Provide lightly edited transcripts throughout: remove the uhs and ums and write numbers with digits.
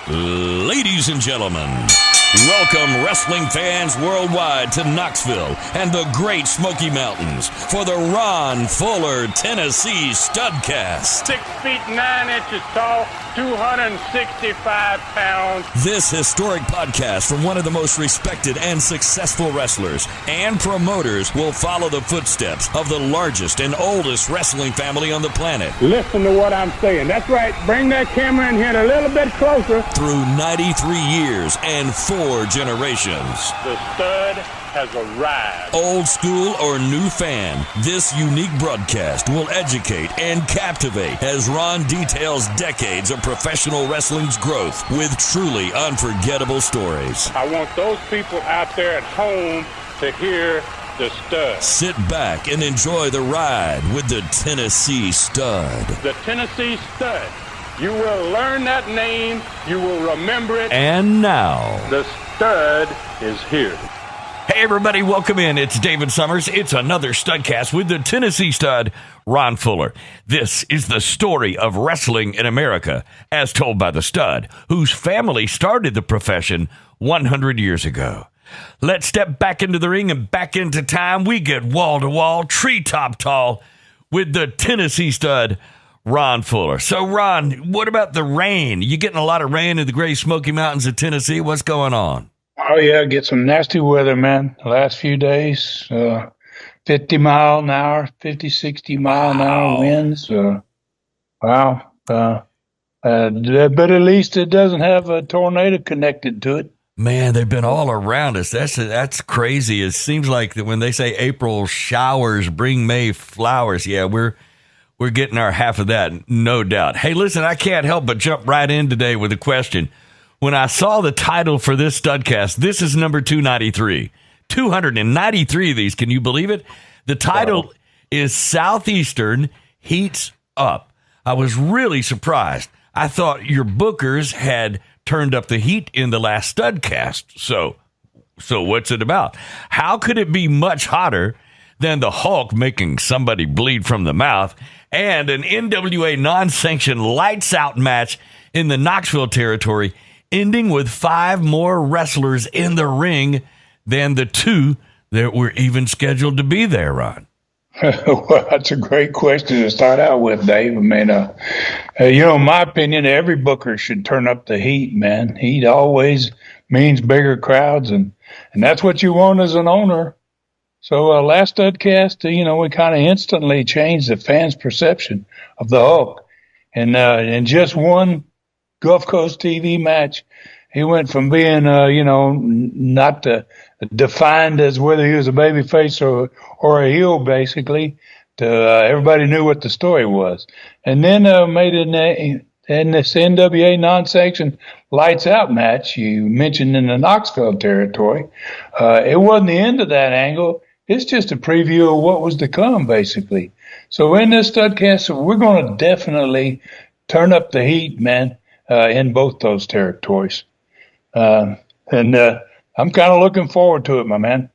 Ladies and gentlemen, welcome wrestling fans worldwide to Knoxville and the Great Smoky Mountains for the Ron Fuller, Tennessee Studcast. 6 feet 9 inches tall, 265 pounds. This historic podcast from one of the most respected and successful wrestlers and promoters will follow the footsteps of the largest and oldest wrestling family on the planet. Listen to what I'm saying. That's right. Bring that camera in here a little bit closer. Through 93 years and 4 generations. The stud has arrived. Old school or new fan, this unique broadcast will educate and captivate as Ron details decades of professional wrestling's growth with truly unforgettable stories. I want those people out there at home to hear the stud. Sit back and enjoy the ride with the Tennessee Stud. The Tennessee Stud. You will learn that name. You will remember it. And now, the stud is here. Hey everybody, welcome in. It's David Summers. It's another Studcast with the Tennessee Stud, Ron Fuller. This is the story of wrestling in America, as told by the Stud, whose family started the profession 100 years ago. Let's step back into the ring and back into time. We get wall-to-wall, treetop tall with the Tennessee Stud, Ron Fuller. So, Ron, what about the rain? You getting a lot of rain in the Great Smoky Mountains of Tennessee? What's going on? Oh, yeah, get some nasty weather, man. The last few days, 50 mile an hour, 50, 60 mile an hour winds. But at least it doesn't have a tornado connected to it. Man, they've been all around us. That's crazy. It seems like that when they say April showers bring May flowers, yeah, we're getting our half of that, no doubt. Hey, listen, I can't help but jump right in today with a question. When I saw the title for this Studcast, this is number 293. 293 of these, can you believe it? The title is Southeastern Heats Up. I was really surprised. I thought your bookers had turned up the heat in the last Studcast. So what's it about? How could it be much hotter than the Hulk making somebody bleed from the mouth and an NWA non-sanctioned lights-out match in the Knoxville territory, ending with 5 more wrestlers in the ring than the 2 that were even scheduled to be there, Ron? Well, that's a great question to start out with, Dave. I mean, in my opinion, every booker should turn up the heat, man. Heat always means bigger crowds, and that's what you want as an owner. So last Studcast, we kind of instantly changed the fans' perception of the Hulk. And in just one Gulf Coast TV match, he went from being, not defined as whether he was a babyface or a heel, basically, to everybody knew what the story was. And then made it in this NWA non-sanctioned lights-out match you mentioned in the Knoxville territory. It wasn't the end of that angle. It's just a preview of what was to come, basically. So in this Studcast, we're going to definitely turn up the heat, man, in both those territories. I'm kind of looking forward to it, my man.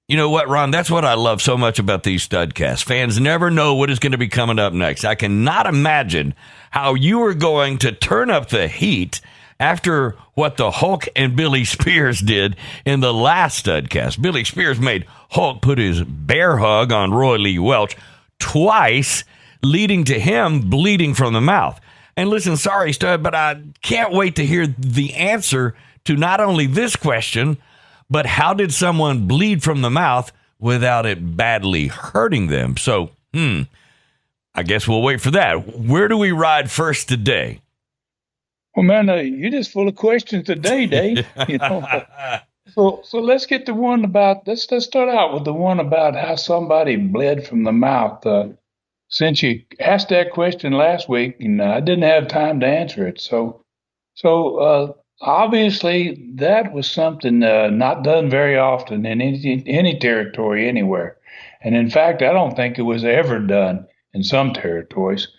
You know what, Ron? That's what I love so much about these Studcasts. Fans never know what is going to be coming up next. I cannot imagine how you are going to turn up the heat after what the Hulk and Billy Spears did in the last Studcast. Billy Spears made Hulk put his bear hug on Roy Lee Welch twice, leading to him bleeding from the mouth. And listen, sorry, Stud, but I can't wait to hear the answer to not only this question, but how did someone bleed from the mouth without it badly hurting them? So, I guess we'll wait for that. Where do we ride first today? Well, man, you're just full of questions today, Dave. So let's get the one about. Let's start out with the one about how somebody bled from the mouth. Since you asked that question last week, and I didn't have time to answer it, so obviously that was something not done very often in any territory anywhere, and in fact, I don't think it was ever done in some territories.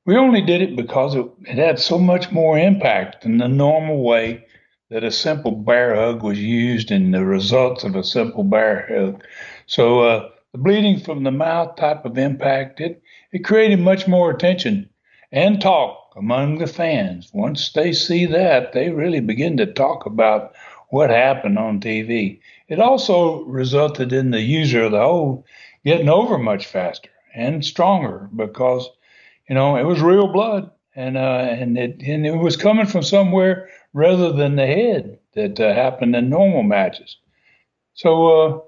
We only did it because it had so much more impact than the normal way that a simple bear hug was used and the results of a simple bear hug. So the bleeding from the mouth type of impact, it created much more attention and talk among the fans. Once they see that, they really begin to talk about what happened on TV. It also resulted in the user of the hold getting over much faster and stronger because, it was real blood and it was coming from somewhere rather than the head that happened in normal matches. So,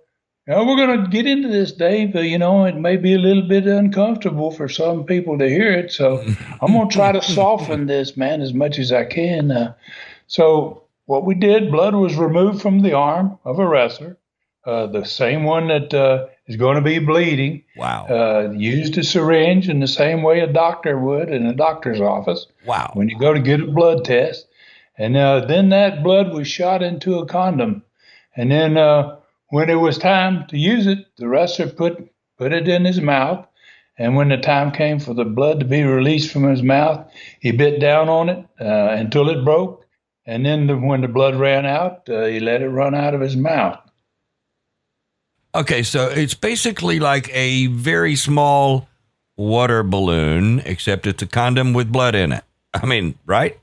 we're going to get into this, Dave. It may be a little bit uncomfortable for some people to hear it. So I'm going to try to soften this, man, as much as I can. So what we did, blood was removed from the arm of a wrestler, the same one that is going to be bleeding. Wow. Used a syringe in the same way a doctor would in a doctor's office. Wow. When you go to get a blood test. And then that blood was shot into a condom. And then when it was time to use it, the wrestler put it in his mouth. And when the time came for the blood to be released from his mouth, he bit down on it until it broke. And then when the blood ran out, he let it run out of his mouth. Okay, so it's basically like a very small water balloon, except it's a condom with blood in it. I mean, right?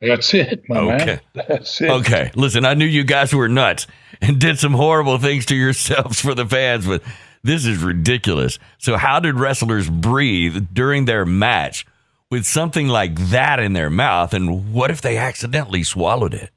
That's it, my man. That's it. Okay, listen, I knew you guys were nuts and did some horrible things to yourselves for the fans, but this is ridiculous. So how did wrestlers breathe during their match with something like that in their mouth, and what if they accidentally swallowed it?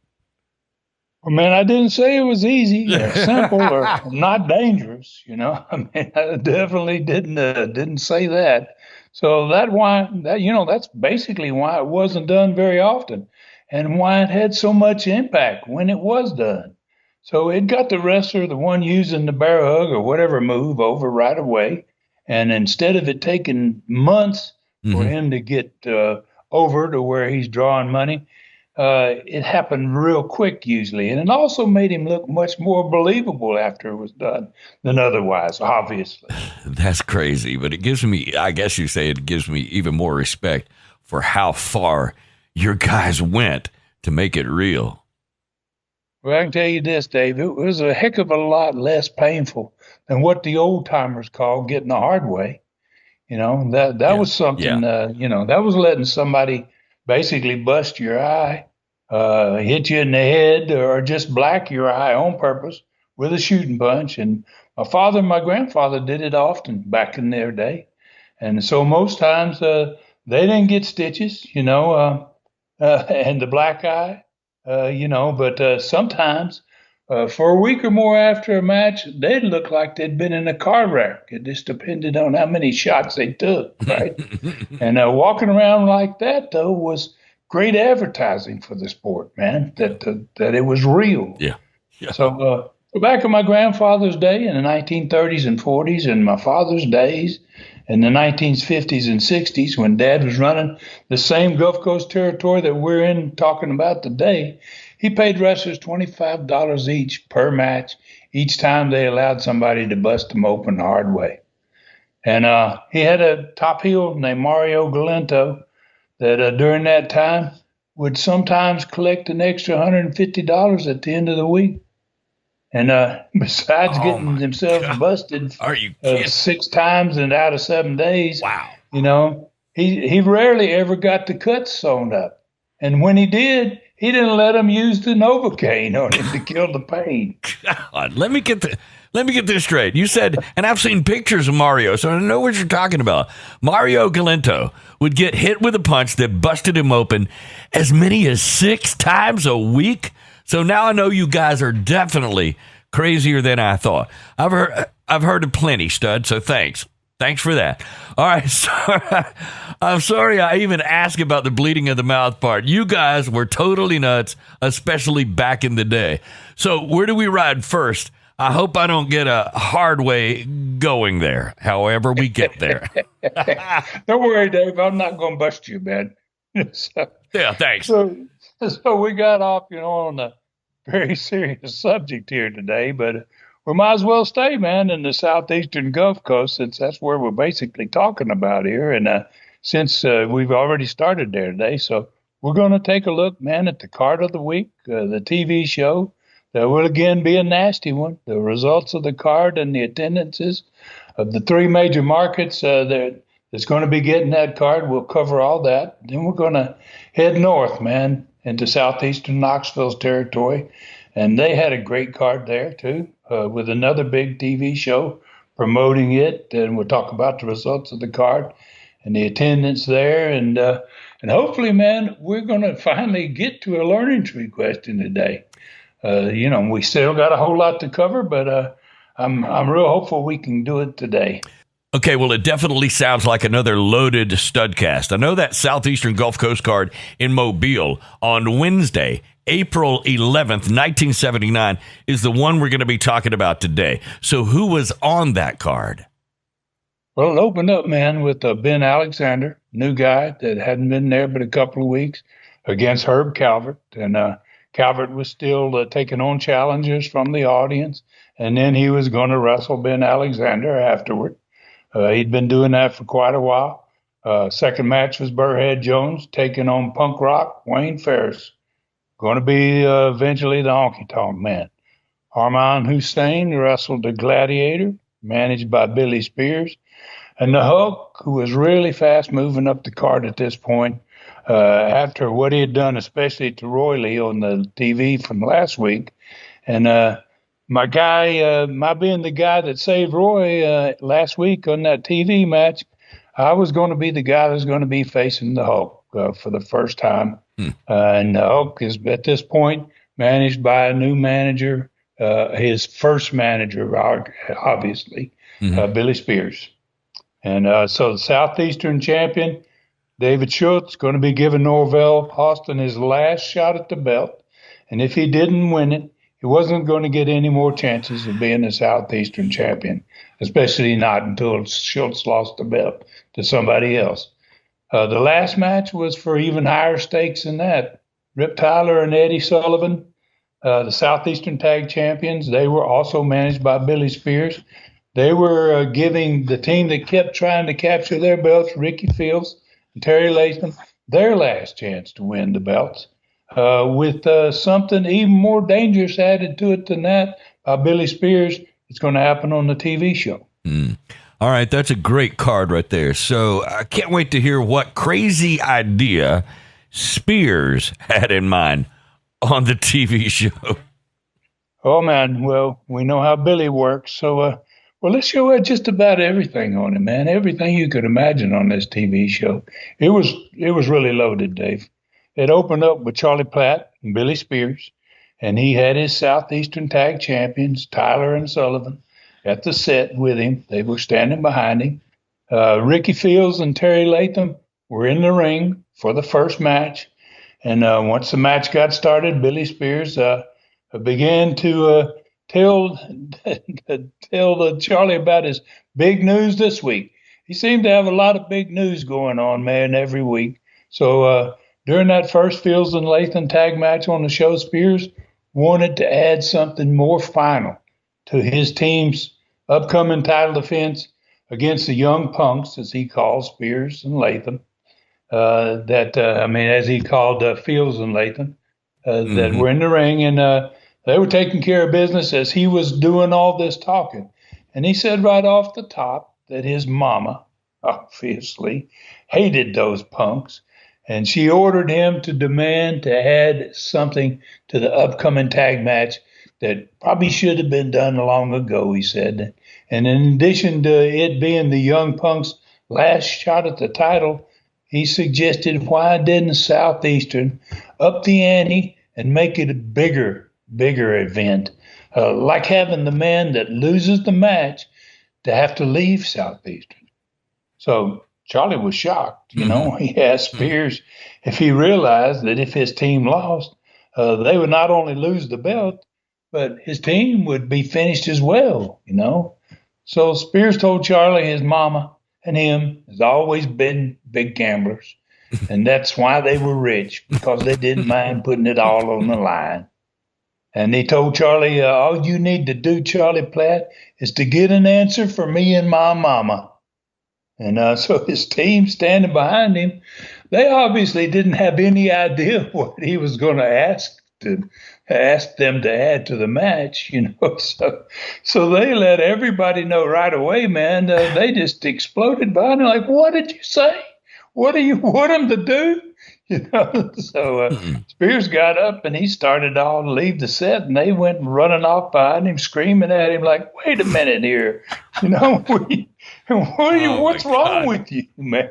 Well, man, I didn't say it was easy or simple or not dangerous. I mean, I definitely didn't say that. So that's basically why it wasn't done very often and why it had so much impact when it was done. So it got the wrestler, the one using the bear hug or whatever move, over right away. And instead of it taking months for him to get over to where he's drawing money, it happened real quick usually. And it also made him look much more believable after it was done than otherwise, obviously. That's crazy, but it gives me, I guess you say it gives me even more respect for how far your guys went to make it real. Well, I can tell you this, Dave, it was a heck of a lot less painful than what the old timers call getting the hard way. That was something, that was letting somebody basically bust your eye, hit you in the head, or just black your eye on purpose with a shooting punch. And my father and my grandfather did it often back in their day. And so most times they didn't get stitches, and the black eye, but sometimes for a week or more after a match, they'd look like they'd been in a car wreck. It just depended on how many shots they took, right? And walking around like that, though, was great advertising for the sport, man, that it was real. Yeah. So back in my grandfather's day in the 1930s and 40s and my father's days in the 1950s and 60s when Dad was running the same Gulf Coast territory that we're in talking about today, he paid wrestlers $25 each per match each time they allowed somebody to bust them open the hard way. And he had a top heel named Mario Galento that during that time would sometimes collect an extra $150 at the end of the week. And besides getting themselves busted Are you kidding? 6 times and out of 7 days, Wow. He rarely ever got the cuts sewn up. And when he did, he didn't let them use the Novocaine on him to kill the pain. God, let me get this straight. You said, and I've seen pictures of Mario, so I know what you're talking about. Mario Galento would get hit with a punch that busted him open as many as 6 times a week. So now I know you guys are definitely crazier than I thought. I've heard of plenty, Stud, so thanks. Thanks for that. All right, I'm sorry I even asked about the bleeding of the mouth part. You guys were totally nuts, especially back in the day. So where do we ride first? I hope I don't get a hard way going there, however we get there. Don't worry, Dave. I'm not going to bust you, man. Yeah, thanks. So we got off, on a very serious subject here today, but we might as well stay, man, in the Southeastern Gulf Coast, since that's where we're basically talking about here. And since we've already started there today, so we're going to take a look, man, at the card of the week, the TV show. There will again be a nasty one. The results of the card and the attendances of the 3 major markets that that's going to be getting that card. We'll cover all that. Then we're going to head north, man, into Southeastern Knoxville's territory. And they had a great card there, too, with another big TV show promoting it. And we'll talk about the results of the card and the attendance there. And hopefully, man, we're going to finally get to a learning tree question today. We still got a whole lot to cover, but I'm real hopeful we can do it today. Okay, well, it definitely sounds like another loaded Studcast. I know that Southeastern Gulf Coast card in Mobile on Wednesday, April 11th, 1979, is the one we're going to be talking about today. So who was on that card? Well, it opened up, man, with Ben Alexander, new guy that hadn't been there but a couple of weeks, against Herb Calvert. And Calvert was still taking on challenges from the audience. And then he was going to wrestle Ben Alexander afterward. He'd been doing that for quite a while. Second match was Burhead Jones taking on punk rock Wayne Ferris. Going to be eventually the Honky Tonk Man. Armand Hussein wrestled the Gladiator, managed by Billy Spears. And the Hulk, who was really fast moving up the card at this point, after what he had done, especially to Roy Lee on the TV from last week. And my being the guy that saved Roy last week on that TV match, I was going to be the guy that's going to be facing the Hulk for the first time. And the Hulk is, at this point, managed by a new manager, his first manager, obviously, Billy Spears. And so the Southeastern champion, David Schultz, going to be giving Norvell Austin his last shot at the belt. And if he didn't win it, he wasn't going to get any more chances of being a Southeastern champion, especially not until Schultz lost the belt to somebody else. The last match was for even higher stakes than that. Rip Tyler and Eddie Sullivan, the Southeastern Tag Champions, they were also managed by Billy Spears. They were giving the team that kept trying to capture their belts, Ricky Fields and Terry Latham, their last chance to win the belts. With something even more dangerous added to it than that by Billy Spears, it's going to happen on the TV show. All right, that's a great card right there. So I can't wait to hear what crazy idea Spears had in mind on the TV show. Oh, man, well, we know how Billy works, so let's show just about everything on it, man. Everything you could imagine on this TV show. It was really loaded, Dave. It opened up with Charlie Platt and Billy Spears, and he had his Southeastern Tag Champions, Tyler and Sullivan, at the set with him. They were standing behind him. Ricky Fields and Terry Latham were in the ring for the first match. And once the match got started, Billy Spears began to tell Charlie about his big news this week. He seemed to have a lot of big news going on, man, every week. So during that first Fields and Latham tag match on the show, Spears wanted to add something more final to his team's upcoming title defense against the Young Punks, as he called Spears and Latham, as he called Fields and Latham, that were in the ring, and they were taking care of business as he was doing all this talking. And he said right off the top that his mama, obviously, hated those punks, and she ordered him to demand to add something to the upcoming tag match that probably should have been done long ago, he said. And in addition to it being the Young Punks' last shot at the title, he suggested why didn't Southeastern up the ante and make it a bigger event, like having the man that loses the match to have to leave Southeastern. So Charlie was shocked. He asked Spears if he realized that if his team lost, they would not only lose the belt, but his team would be finished as well, So Spears told Charlie his mama and him has always been big gamblers, and that's why they were rich, because they didn't mind putting it all on the line. And he told Charlie, all you need to do, Charlie Platt, is to get an answer for me and my mama. And so his team standing behind him, they obviously didn't have any idea what he was going to ask to ask them to add to the match, So they let everybody know right away, man. They just exploded by and like, what did you say? What do you want them to do? So Spears got up and he started all to leave the set, and they went running off behind him, screaming at him like, "Wait a minute here, what's wrong with you, man?"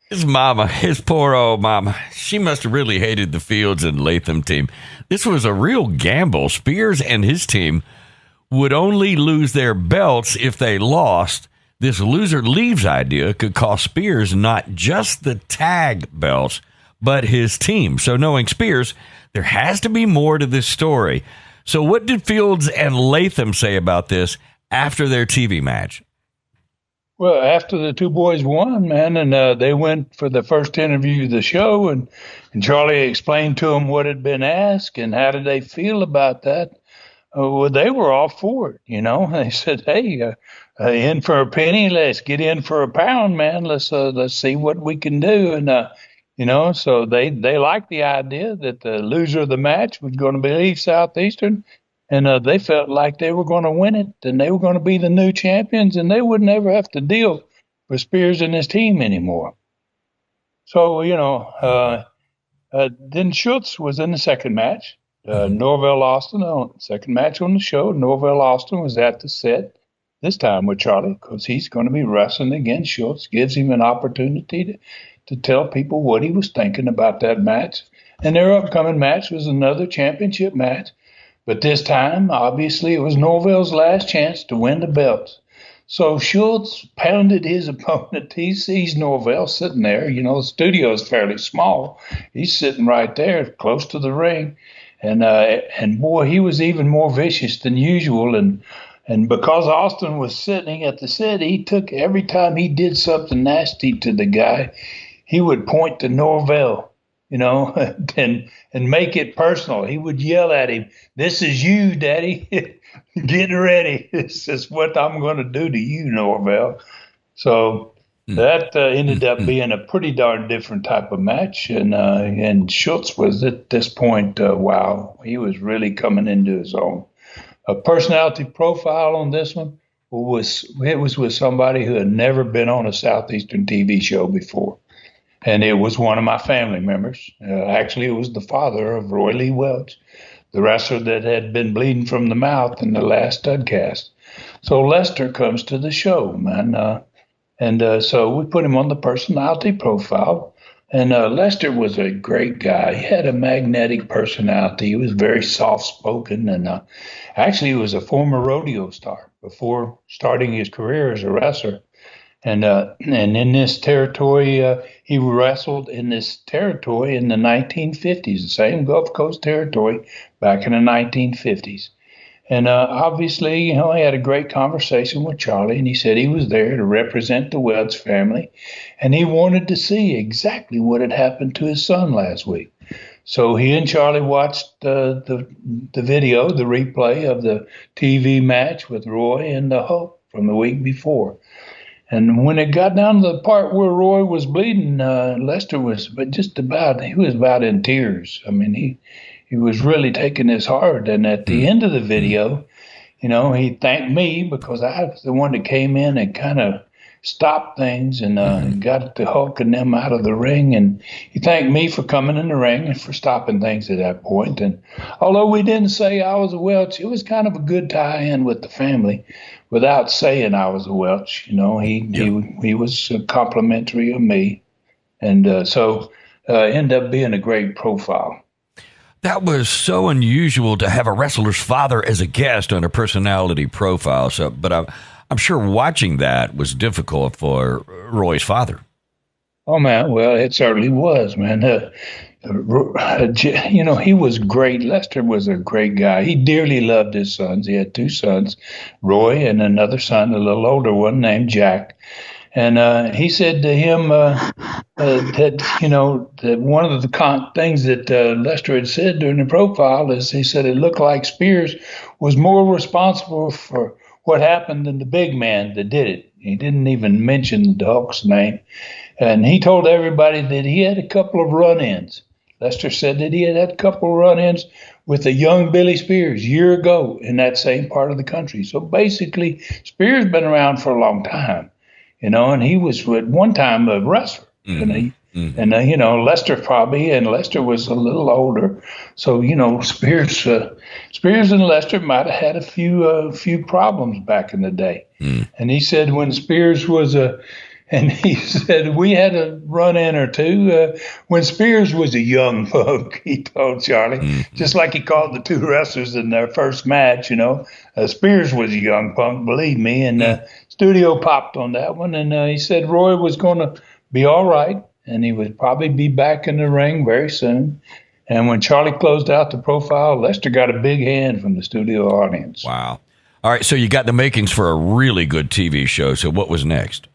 His mama, his poor old mama, she must have really hated the Fields and Latham team. This was a real gamble. Spears and his team would only lose their belts if they lost. This loser leaves idea could cost Spears not just the tag belts, but his team. So knowing Spears, there has to be more to this story. So what did Fields and Latham say about this after their TV match? Well, after the two boys won, man, and they went for the first interview of the show, and Charlie explained to them what had been asked and how did they feel about that. Well, they were all for it, They said, "Hey, in for a penny, let's get in for a pound, man. Let's see what we can do." And so they liked the idea that the loser of the match was going to leave Southeastern, and they felt like they were going to win it, and they were going to be the new champions, and they would never have to deal with Spears and his team anymore. So, then Schultz was in the second match. Norvell Austin, second match on the show. Norvell Austin was at the set, this time with Charlie, because he's going to be wrestling against Schultz. Gives him an opportunity to tell people what he was thinking about that match. And their upcoming match was another championship match. But this time, obviously, it was Norvell's last chance to win the belts. So Schultz pounded his opponent. He sees Norvell sitting there. The studio is fairly small. He's sitting right there, close to the ring. And boy, he was even more vicious than usual. And because Austin was sitting at the set, he took every time he did something nasty to the guy, he would point to Norvell, and make it personal. He would yell at him, "This is you, Daddy. Get ready. This is what I'm going to do to you, Norvell." So that ended up being a pretty darn different type of match. And Schultz was at this point, wow, he was really coming into his own. A personality profile on this one was with somebody who had never been on a Southeastern TV show before. And it was one of my family members. Actually, it was the father of Roy Lee Welch, the wrestler that had been bleeding from the mouth in the last Studcast. So Lester comes to the show, man. So we put him on the personality profile. And Lester was a great guy. He had a magnetic personality. He was very soft-spoken. And actually, he was a former rodeo star before starting his career as a wrestler. And in this territory, he wrestled in this territory in the 1950s, the same Gulf Coast territory back in the 1950s. And obviously, he had a great conversation with Charlie, and he said he was there to represent the Welch family, and he wanted to see exactly what had happened to his son last week. So he and Charlie watched the video, the replay of the TV match with Roy and the Hulk from the week before. And when it got down to the part where Roy was bleeding, Lester was about in tears. I mean, he was really taking this hard. And at the end of the video, he thanked me because I was the one that came in and kind of stopped things and got the Hulk and them out of the ring. And he thanked me for coming in the ring and for stopping things at that point. And although we didn't say I was a Welch, it was kind of a good tie-in with the family without saying I was a Welch. He was complimentary of me. And so ended up being a great profile. That was so unusual to have a wrestler's father as a guest on a personality profile. But I'm sure watching that was difficult for Roy's father. Oh, man. Well, it certainly was, man. He was great. Lester was a great guy. He dearly loved his sons. He had two sons, Roy and another son, a little older one named Jack. And he said to him that one of the things that Lester had said during the profile is he said it looked like Spears was more responsible for what happened than the big man that did it. He didn't even mention the Hulk's name. And he told everybody that he had a couple of run-ins. Lester said that he had had a couple run-ins with a young Billy Spears a year ago in that same part of the country. So basically, Spears been around for a long time, and he was at one time a wrestler. Lester probably, and Lester was a little older. So, Spears and Lester might have had a few problems back in the day. And he said when Spears was and he said we had a run-in or two when Spears was a young punk, he told Charlie, just like he called the two wrestlers in their first match, Spears was a young punk, believe me, and Studio popped on that one, and he said Roy was going to be all right, and he would probably be back in the ring very soon. And when Charlie closed out the profile, Lester got a big hand from the studio audience. Wow. All right, so you got the makings for a really good TV show, so what was next?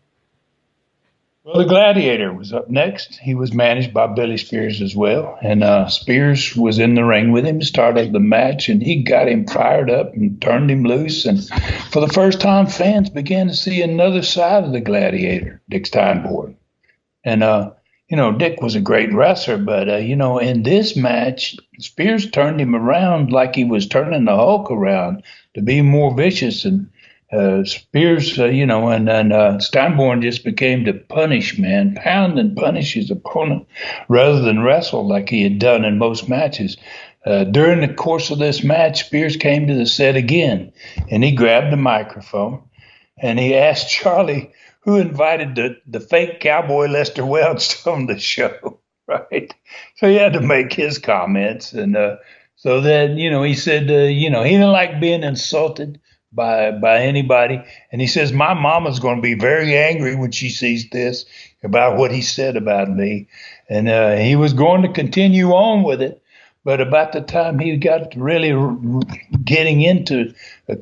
Well, the Gladiator was up next. He was managed by Billy Spears as well. And Spears was in the ring with him, started the match, and he got him fired up and turned him loose. And for the first time, fans began to see another side of the Gladiator, Dick Steinborn. And, Dick was a great wrestler, but, in this match, Spears turned him around like he was turning the Hulk around to be more vicious. And Spears, Steinborn just became to punish, man, pound and punish his opponent rather than wrestle like he had done in most matches. During the course of this match, Spears came to the set again, and he grabbed the microphone, and he asked Charlie who invited the fake cowboy Lester Welch on the show, right? So he had to make his comments, and so then, he said, he didn't like being insulted by anybody. And he says, my mama's going to be very angry when she sees this about what he said about me. And he was going to continue on with it. But about the time he got really getting into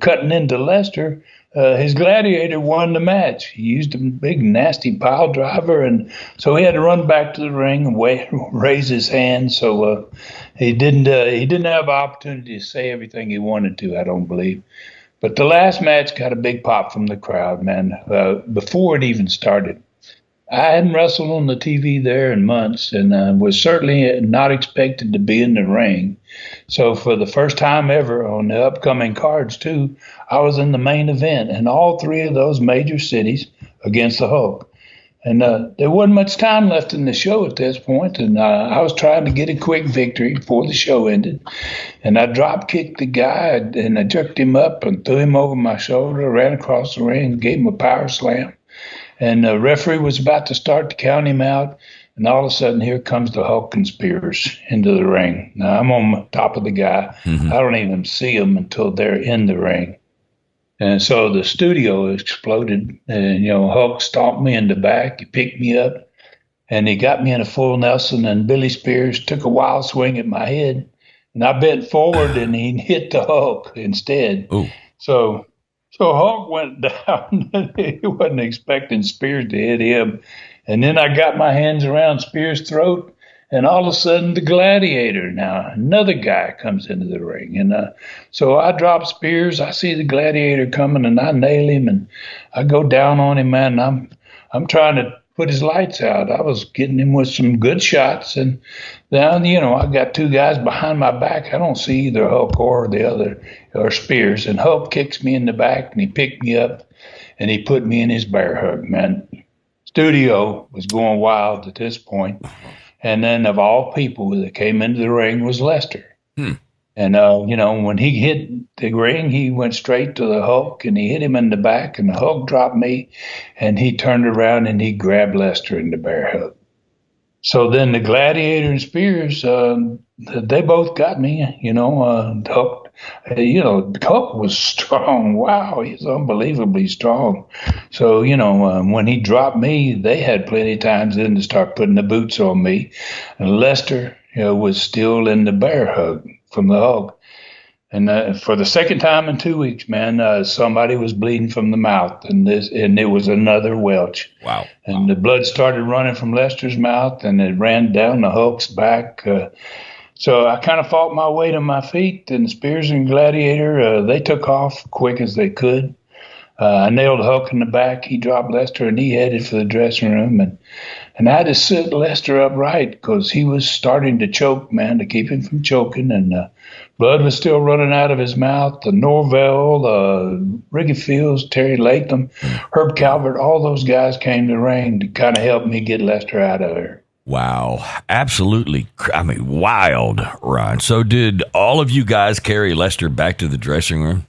cutting into Lester, his Gladiator won the match. He used a big, nasty pile driver. And so he had to run back to the ring and raise his hand. So he didn't have an opportunity to say everything he wanted to, I don't believe. But the last match got a big pop from the crowd, man, before it even started. I hadn't wrestled on the TV there in months, and was certainly not expected to be in the ring. So for the first time ever on the upcoming cards, too, I was in the main event in all three of those major cities against the Hulk. And there wasn't much time left in the show at this point, and I was trying to get a quick victory before the show ended. And I drop-kicked the guy, and I jerked him up and threw him over my shoulder, ran across the ring, gave him a power slam. And the referee was about to start to count him out, and all of a sudden, here comes the Hulk and Spears into the ring. Now, I'm on top of the guy. I don't even see them until they're in the ring. And so the studio exploded, and, Hulk stomped me in the back. He picked me up, and he got me in a full Nelson, and Billy Spears took a wild swing at my head, and I bent forward, and he hit the Hulk instead. Ooh. So Hulk went down. He wasn't expecting Spears to hit him. And then I got my hands around Spears' throat, and all of a sudden, the Gladiator, now another guy comes into the ring. And so I drop Spears. I see the Gladiator coming, and I nail him, and I go down on him, man. And I'm trying to put his lights out. I was getting him with some good shots. And then, I got two guys behind my back. I don't see either Hulk or the other, or Spears. And Hulk kicks me in the back, and he picked me up, and he put me in his bear hug, man. Studio was going wild at this point. And then, of all people that came into the ring was Lester. And, when he hit the ring, he went straight to the Hulk, and he hit him in the back, and the Hulk dropped me, and he turned around, and he grabbed Lester in the bear hug. So then the Gladiator and Spears, they both got me, Hulk. Hulk was strong. Wow, he's unbelievably strong. So, when he dropped me, they had plenty of times then to start putting the boots on me. And Lester, was still in the bear hug from the Hulk. And for the second time in 2 weeks, man, somebody was bleeding from the mouth, and it was another Welch. Wow. And the blood started running from Lester's mouth, and it ran down the Hulk's back. So I kind of fought my way to my feet, and Spears and Gladiator, they took off quick as they could. I nailed Hulk in the back. He dropped Lester, and he headed for the dressing room. And I had to sit Lester upright because he was starting to choke, man, to keep him from choking. And blood was still running out of his mouth. The Norvell, Ricky Fields, Terry Latham, Herb Calvert, all those guys came to the ring to kind of help me get Lester out of there. Wow. Absolutely. I mean, wild, Ron. So did all of you guys carry Lester back to the dressing room?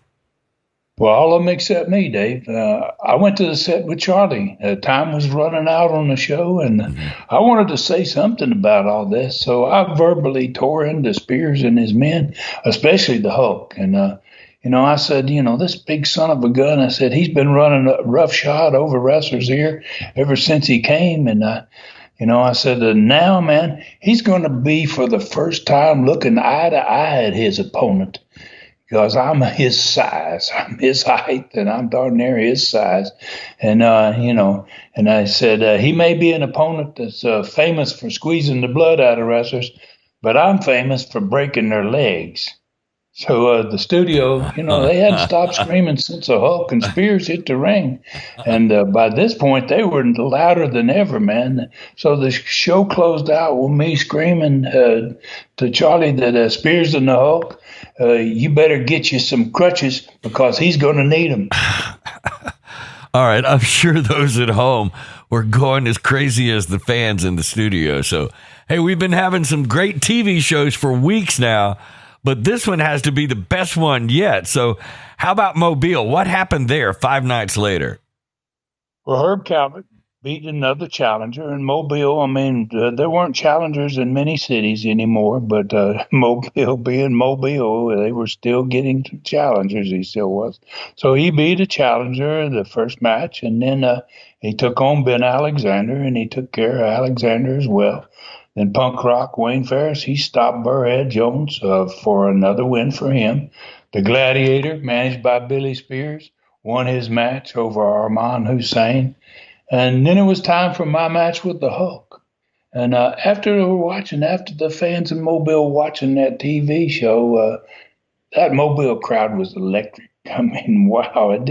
Well, all of them except me, Dave. I went to the set with Charlie. Time was running out on the show, and I wanted to say something about all this. So I verbally tore into Spears and his men, especially the Hulk. And, I said, this big son of a gun, I said, he's been running a roughshod over wrestlers here ever since he came. And, I said, now, man, he's going to be for the first time looking eye to eye at his opponent. Because I'm his size, I'm his height, and I'm darn near his size. And, and I said, he may be an opponent that's famous for squeezing the blood out of wrestlers, but I'm famous for breaking their legs. So the studio, they hadn't stopped screaming since the Hulk and Spears hit the ring. And by this point, they were louder than ever, man. So the show closed out with me screaming to Charlie that Spears and the Hulk, you better get you some crutches because he's going to need them. All right. I'm sure those at home were going as crazy as the fans in the studio. So, hey, we've been having some great TV shows for weeks now, but this one has to be the best one yet. So how about Mobile? What happened there 5 nights later? Well, Herb Calvert beat another challenger in Mobile. I mean, there weren't challengers in many cities anymore, but Mobile being Mobile, they were still getting challengers. He still was. So he beat a challenger the first match, and then he took on Ben Alexander, and he took care of Alexander as well. Then Punk Rock Wayne Ferris, he stopped Burrhead Jones for another win for him. The Gladiator, managed by Billy Spears, won his match over Armand Hussein. And then it was time for my match with the Hulk. And after the fans in Mobile watching that TV show, that Mobile crowd was electric. I mean, wow!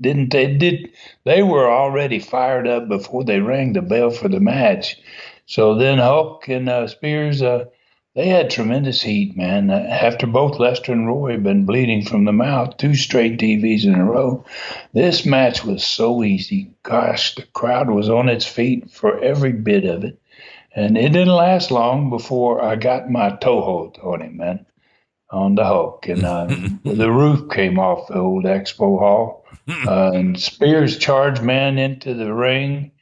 They were already fired up before they rang the bell for the match. So then Hulk and Spears, they had tremendous heat, man. After both Lester and Roy had been bleeding from the mouth 2 straight TVs in a row, this match was so easy. Gosh, the crowd was on its feet for every bit of it. And it didn't last long before I got my toehold on him, man, on the Hulk. And the roof came off the old expo hall. And Spears charged man into the ring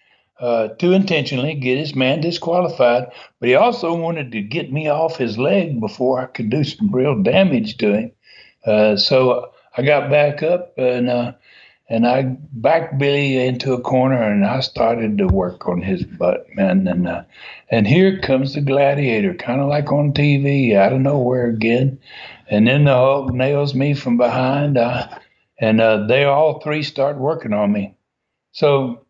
to intentionally get his man disqualified, but he also wanted to get me off his leg before I could do some real damage to him. So I got back up and I backed Billy into a corner and I started to work on his butt, man. And here comes the Gladiator, kind of like on TV, out of nowhere again. And then the Hulk nails me from behind, and they all 3 start working on me. So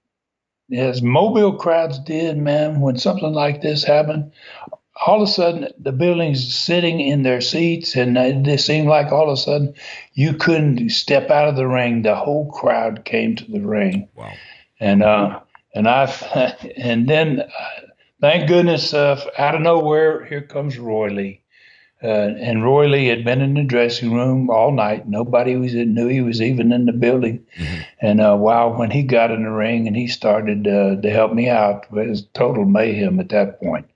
as Mobile crowds did, man, when something like this happened, all of a sudden the building's sitting in their seats, and it seemed like all of a sudden you couldn't step out of the ring. The whole crowd came to the ring. Wow! And then thank goodness, out of nowhere, here comes Roy Lee. And Roy Lee had been in the dressing room all night. Nobody knew he was even in the building. Mm-hmm. And when he got in the ring and he started to help me out, it was total mayhem at that point.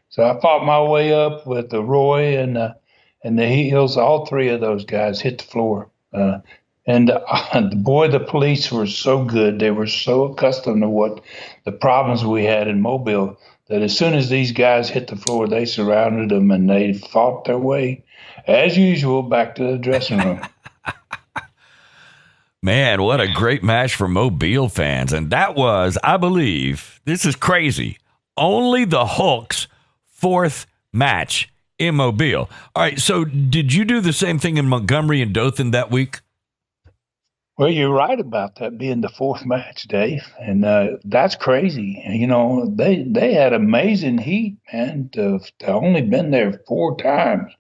So I fought my way up with Roy and the heels. All 3 of those guys hit the floor. The police were so good. They were so accustomed to what the problems we had in Mobile that as soon as these guys hit the floor, they surrounded them and they fought their way, as usual, back to the dressing room. Man, what a great match for Mobile fans. And that was, I believe, this is crazy, only the Hulk's 4th match in Mobile. All right, so did you do the same thing in Montgomery and Dothan that week? Well, you're right about that being the 4th match, Dave, and that's crazy. They had amazing heat, man. To only been there 4 times,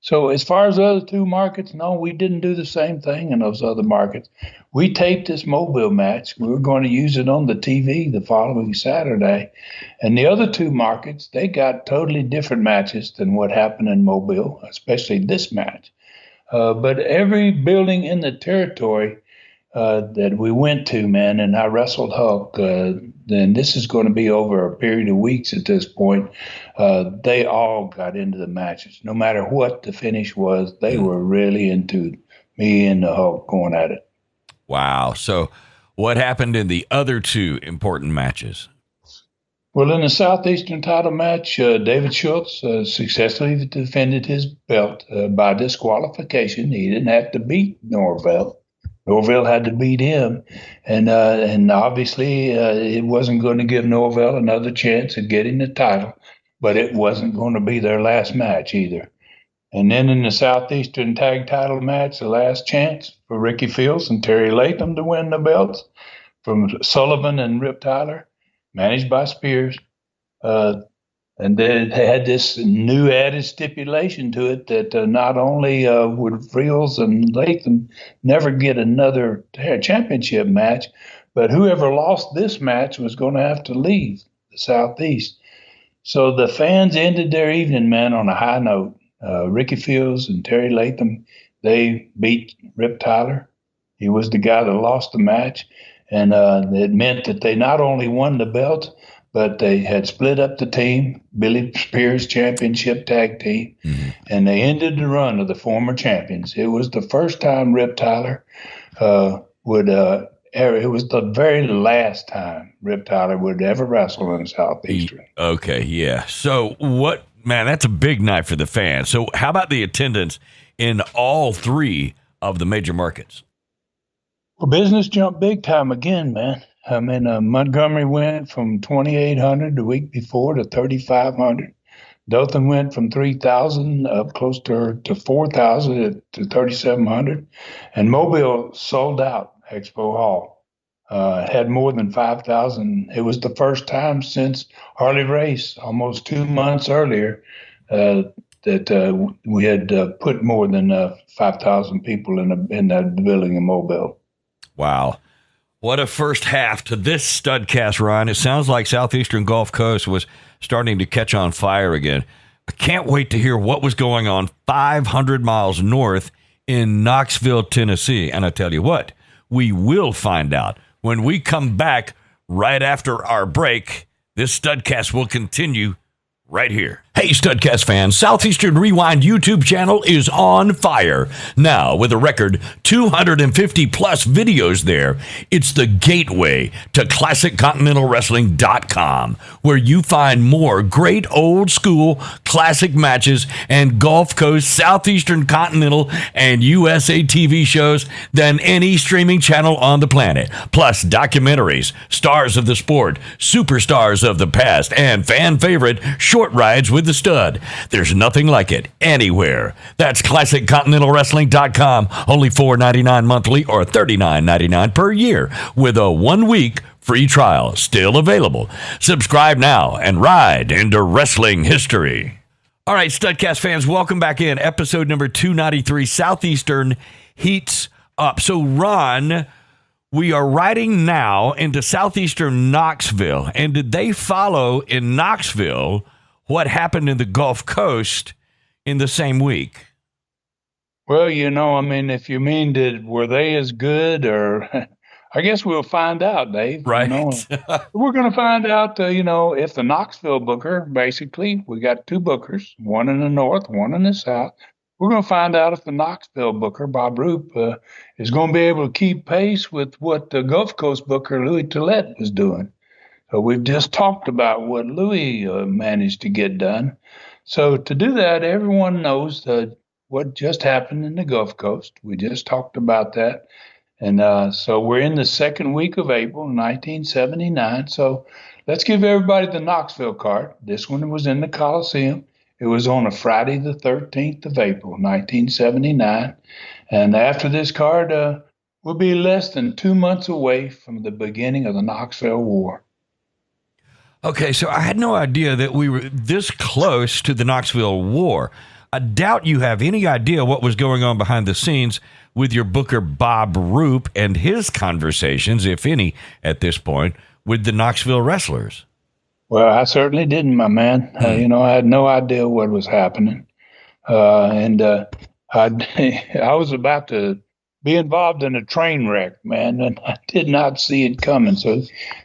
So as far as the other two markets, no, we didn't do the same thing in those other markets. We taped this Mobile match. We were going to use it on the TV the following Saturday. And the other two markets, they got totally different matches than what happened in Mobile, especially this match. But every building in the territory that we went to, man, and I wrestled Hulk, then this is going to be over a period of weeks at this point. They all got into the matches. No matter what the finish was, they were really into me and the Hulk going at it. Wow. So what happened in the other two important matches? Well, in the Southeastern title match, David Schultz successfully defended his belt by disqualification. He didn't have to beat Norvell. Norvell had to beat him, and obviously it wasn't going to give Norvell another chance at getting the title, but it wasn't going to be their last match either. And then in the Southeastern tag title match, the last chance for Ricky Fields and Terry Latham to win the belts from Sullivan and Rip Tyler, managed by Spears. And then they had this new added stipulation to it that not only would Fields and Latham never get another championship match, but whoever lost this match was going to have to leave the Southeast. So the fans ended their evening, man, on a high note. Ricky Fields and Terry Latham, they beat Rip Tyler. He was the guy that lost the match. And it meant that they not only won the belt, but they had split up the team, Billy Spears Championship Tag Team, and they ended the run of the former champions. It was the first time Rip Tyler would it was the very last time Rip Tyler would ever wrestle in Southeastern. Okay, yeah. So what, man, that's a big night for the fans. So how about the attendance in all three of the major markets? Well, business jumped big time again, man. I mean, Montgomery went from 2,800 the week before to 3,500. Dothan went from 3,000 up close to 4,000 to 3,700. And Mobile sold out Expo Hall. Had more than 5,000. It was the first time since Harley Race, almost 2 months earlier, that we had put more than 5,000 people in that building in Mobile. Wow. What a first half to this Studcast, Ron. It sounds like Southeastern Gulf Coast was starting to catch on fire again. I can't wait to hear what was going on 500 miles north in Knoxville, Tennessee. And I tell you what, we will find out when we come back right after our break. This Studcast will continue right here. Hey, Studcast fans, Southeastern Rewind YouTube channel is on fire. Now, with a record 250 plus videos there, it's the gateway to ClassicContinentalWrestling.com, where you find more great old school classic matches and Gulf Coast, Southeastern Continental, and USA TV shows than any streaming channel on the planet. Plus documentaries, stars of the sport, superstars of the past, and fan favorite short rides with the stud. There's nothing like it anywhere. That's ClassicContinentalWrestling.com. Only $4.99 monthly or $39.99 per year with a 1-week free trial still available. Subscribe now and ride into wrestling history. All right, Studcast fans, welcome back in. Episode number 293, Southeastern heats up. So, Ron, we are riding now into Southeastern Knoxville. And did they follow in Knoxville what happened in the Gulf Coast in the same week? Well, I mean, if you mean were they as good, or I guess we'll find out, Dave. Right. We're going to find out, if the Knoxville booker, basically, we got two bookers, one in the north, one in the south. We're going to find out if the Knoxville booker, Bob Roop, is going to be able to keep pace with what the Gulf Coast booker, Louis Tillett, was doing. We've just talked about what Louis managed to get done. So to do that, everyone knows what just happened in the Gulf Coast. We just talked about that. And so we're in the second week of April, 1979. So let's give everybody the Knoxville card. This one was in the Coliseum. It was on a Friday, the 13th of April, 1979. And after this card, we'll be less than 2 months away from the beginning of the Knoxville War. Okay, so I had no idea that we were this close to the Knoxville War. I doubt you have any idea what was going on behind the scenes with your booker, Bob Roop, and his conversations, if any, at this point, with the Knoxville wrestlers. Well, I certainly didn't, my man. I had no idea what was happening. I was about to be involved in a train wreck, man, and I did not see it coming. So,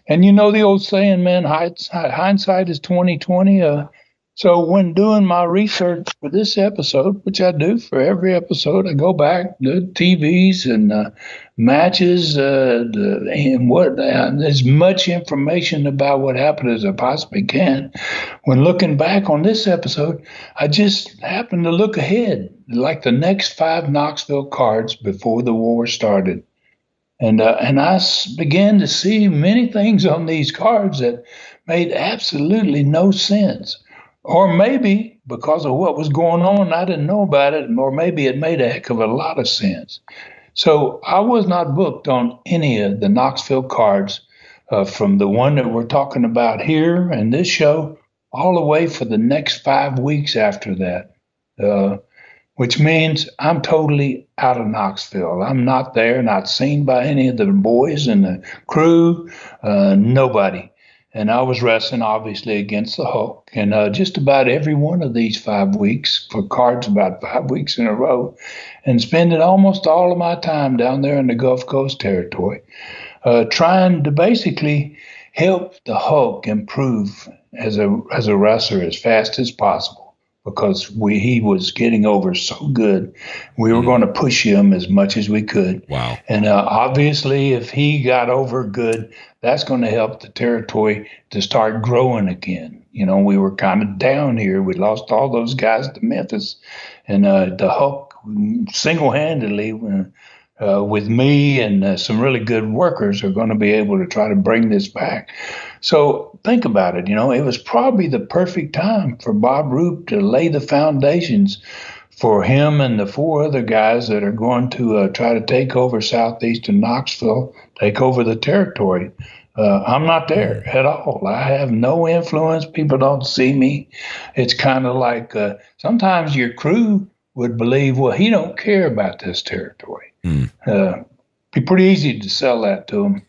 and you know the old saying, man, hindsight is 20/20. So when doing my research for this episode, which I do for every episode, I go back to TVs and matches and as much information about what happened as I possibly can. When looking back on this episode, I just happened to look ahead, like the next 5 Knoxville cards before the war started. And I began to see many things on these cards that made absolutely no sense. Or maybe because of what was going on, I didn't know about it, or maybe it made a heck of a lot of sense. So I was not booked on any of the Knoxville cards from the one that we're talking about here in this show all the way for the next 5 weeks after that, which means I'm totally out of Knoxville. I'm not there, not seen by any of the boys and the crew, nobody. And I was wrestling, obviously, against the Hulk. And just about every one of these 5 weeks, for cards about 5 weeks in a row, and spending almost all of my time down there in the Gulf Coast territory, trying to basically help the Hulk improve as a wrestler as fast as possible. Because he was getting over so good, we were going to push him as much as we could. Wow! And obviously, if he got over good, that's going to help the territory to start growing again. You know, we were kind of down here. We lost all those guys to Memphis, and the Hulk single-handedly, with me and some really good workers, are going to be able to try to bring this back. So think about it. You know, it was probably the perfect time for Bob Roop to lay the foundations for him and the 4 other guys that are going to try to take over Southeastern Knoxville, take over the territory. I'm not there at all. I have no influence. People don't see me. It's kind of like sometimes your crew would believe, well, he don't care about this territory. Be pretty easy to sell that to him.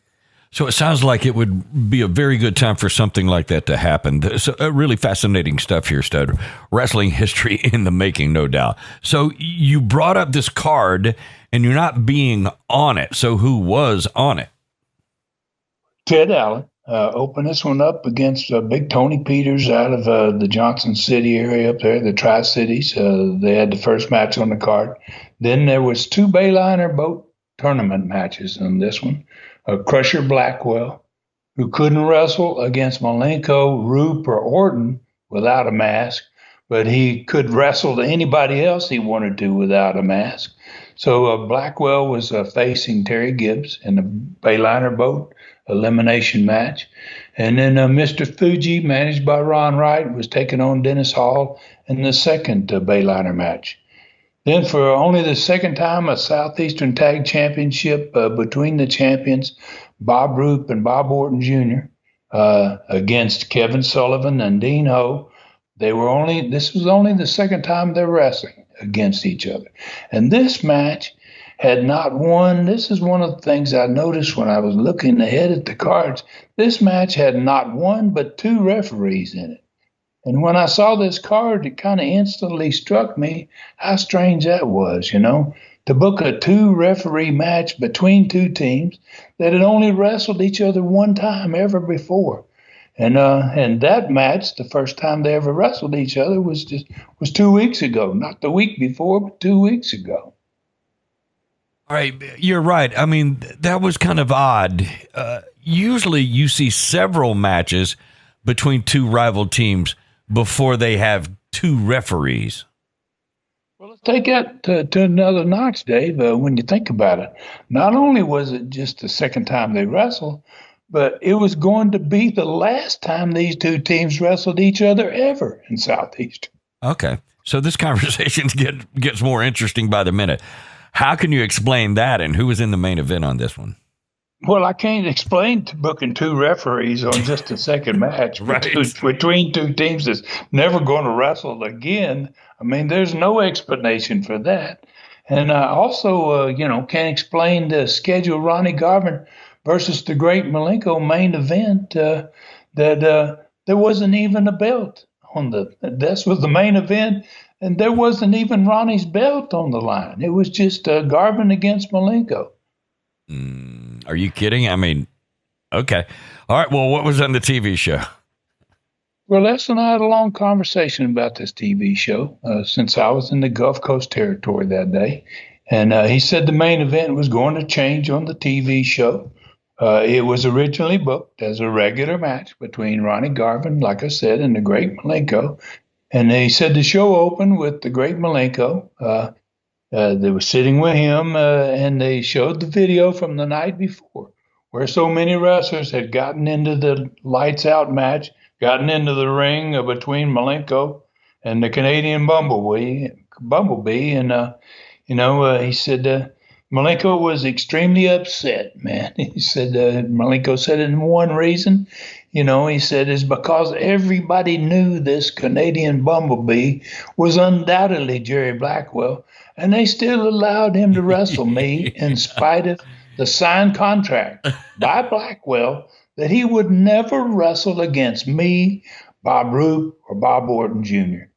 So it sounds like it would be a very good time for something like that to happen. So, really fascinating stuff here, Stud. Wrestling history in the making, no doubt. So you brought up this card, and you're not being on it. So who was on it? Ted Allen opened this one up against Big Tony Peters out of the Johnson City area up there, the Tri-Cities. They had the first match on the card. Then there was 2 Bayliner boat tournament matches on this one. Crusher Blackwell, who couldn't wrestle against Malenko, Roop, or Orton without a mask, but he could wrestle to anybody else he wanted to without a mask. So Blackwell was facing Terry Gibbs in the Bayliner boat elimination match. And then Mr. Fuji, managed by Ron Wright, was taking on Dennis Hall in the second Bayliner match. Then for only the second time, a Southeastern Tag Championship between the champions, Bob Roop and Bob Orton Jr., against Kevin Sullivan and Dean Ho. This was only the second time they were wrestling against each other. And this match had not won. This is one of the things I noticed when I was looking ahead at the cards. This match had not one but 2 referees in it. And when I saw this card, it kind of instantly struck me how strange that was, you know, to book a 2-referee match between 2 teams that had only wrestled each other one time ever before. And that match, the first time they ever wrestled each other, was 2 weeks ago, not the week before, but 2 weeks ago. All right, you're right. I mean, that was kind of odd. Usually you see several matches between 2 rival teams before they have 2 referees. Well, let's take that to another notch, Dave, when you think about it. Not only was it just the second time they wrestled, but it was going to be the last time these 2 teams wrestled each other ever in Southeastern. Okay, so this conversation gets more interesting by the minute. How can you explain that, and who was in the main event on this one? Well, I can't explain to booking two referees on just a second match Right. between two teams that's never going to wrestle again. I mean, there's no explanation for that. And I also, can't explain the schedule Ronnie Garvin versus the Great Malenko main event that there wasn't even a belt on this was the main event, and there wasn't even Ronnie's belt on the line. It was just Garvin against Malenko. Are you kidding? I mean, okay. All right. Well, what was on the TV show? Well, Les and I had a long conversation about this TV show since I was in the Gulf Coast territory that day. And he said the main event was going to change on the TV show. It was originally booked as a regular match between Ronnie Garvin, like I said, and the Great Malenko. And he said the show opened with the Great Malenko. They were sitting with him, and they showed the video from the night before, where so many wrestlers had gotten into the lights out match, gotten into the ring between Malenko and the Canadian Bumblebee. And, he said Malenko was extremely upset, man. He said Malenko said in one reason, he said, is because everybody knew this Canadian Bumblebee was undoubtedly Jerry Blackwell, and they still allowed him to wrestle me in spite of the signed contract by Blackwell that he would never wrestle against me, Bob Roop, or Bob Orton Jr.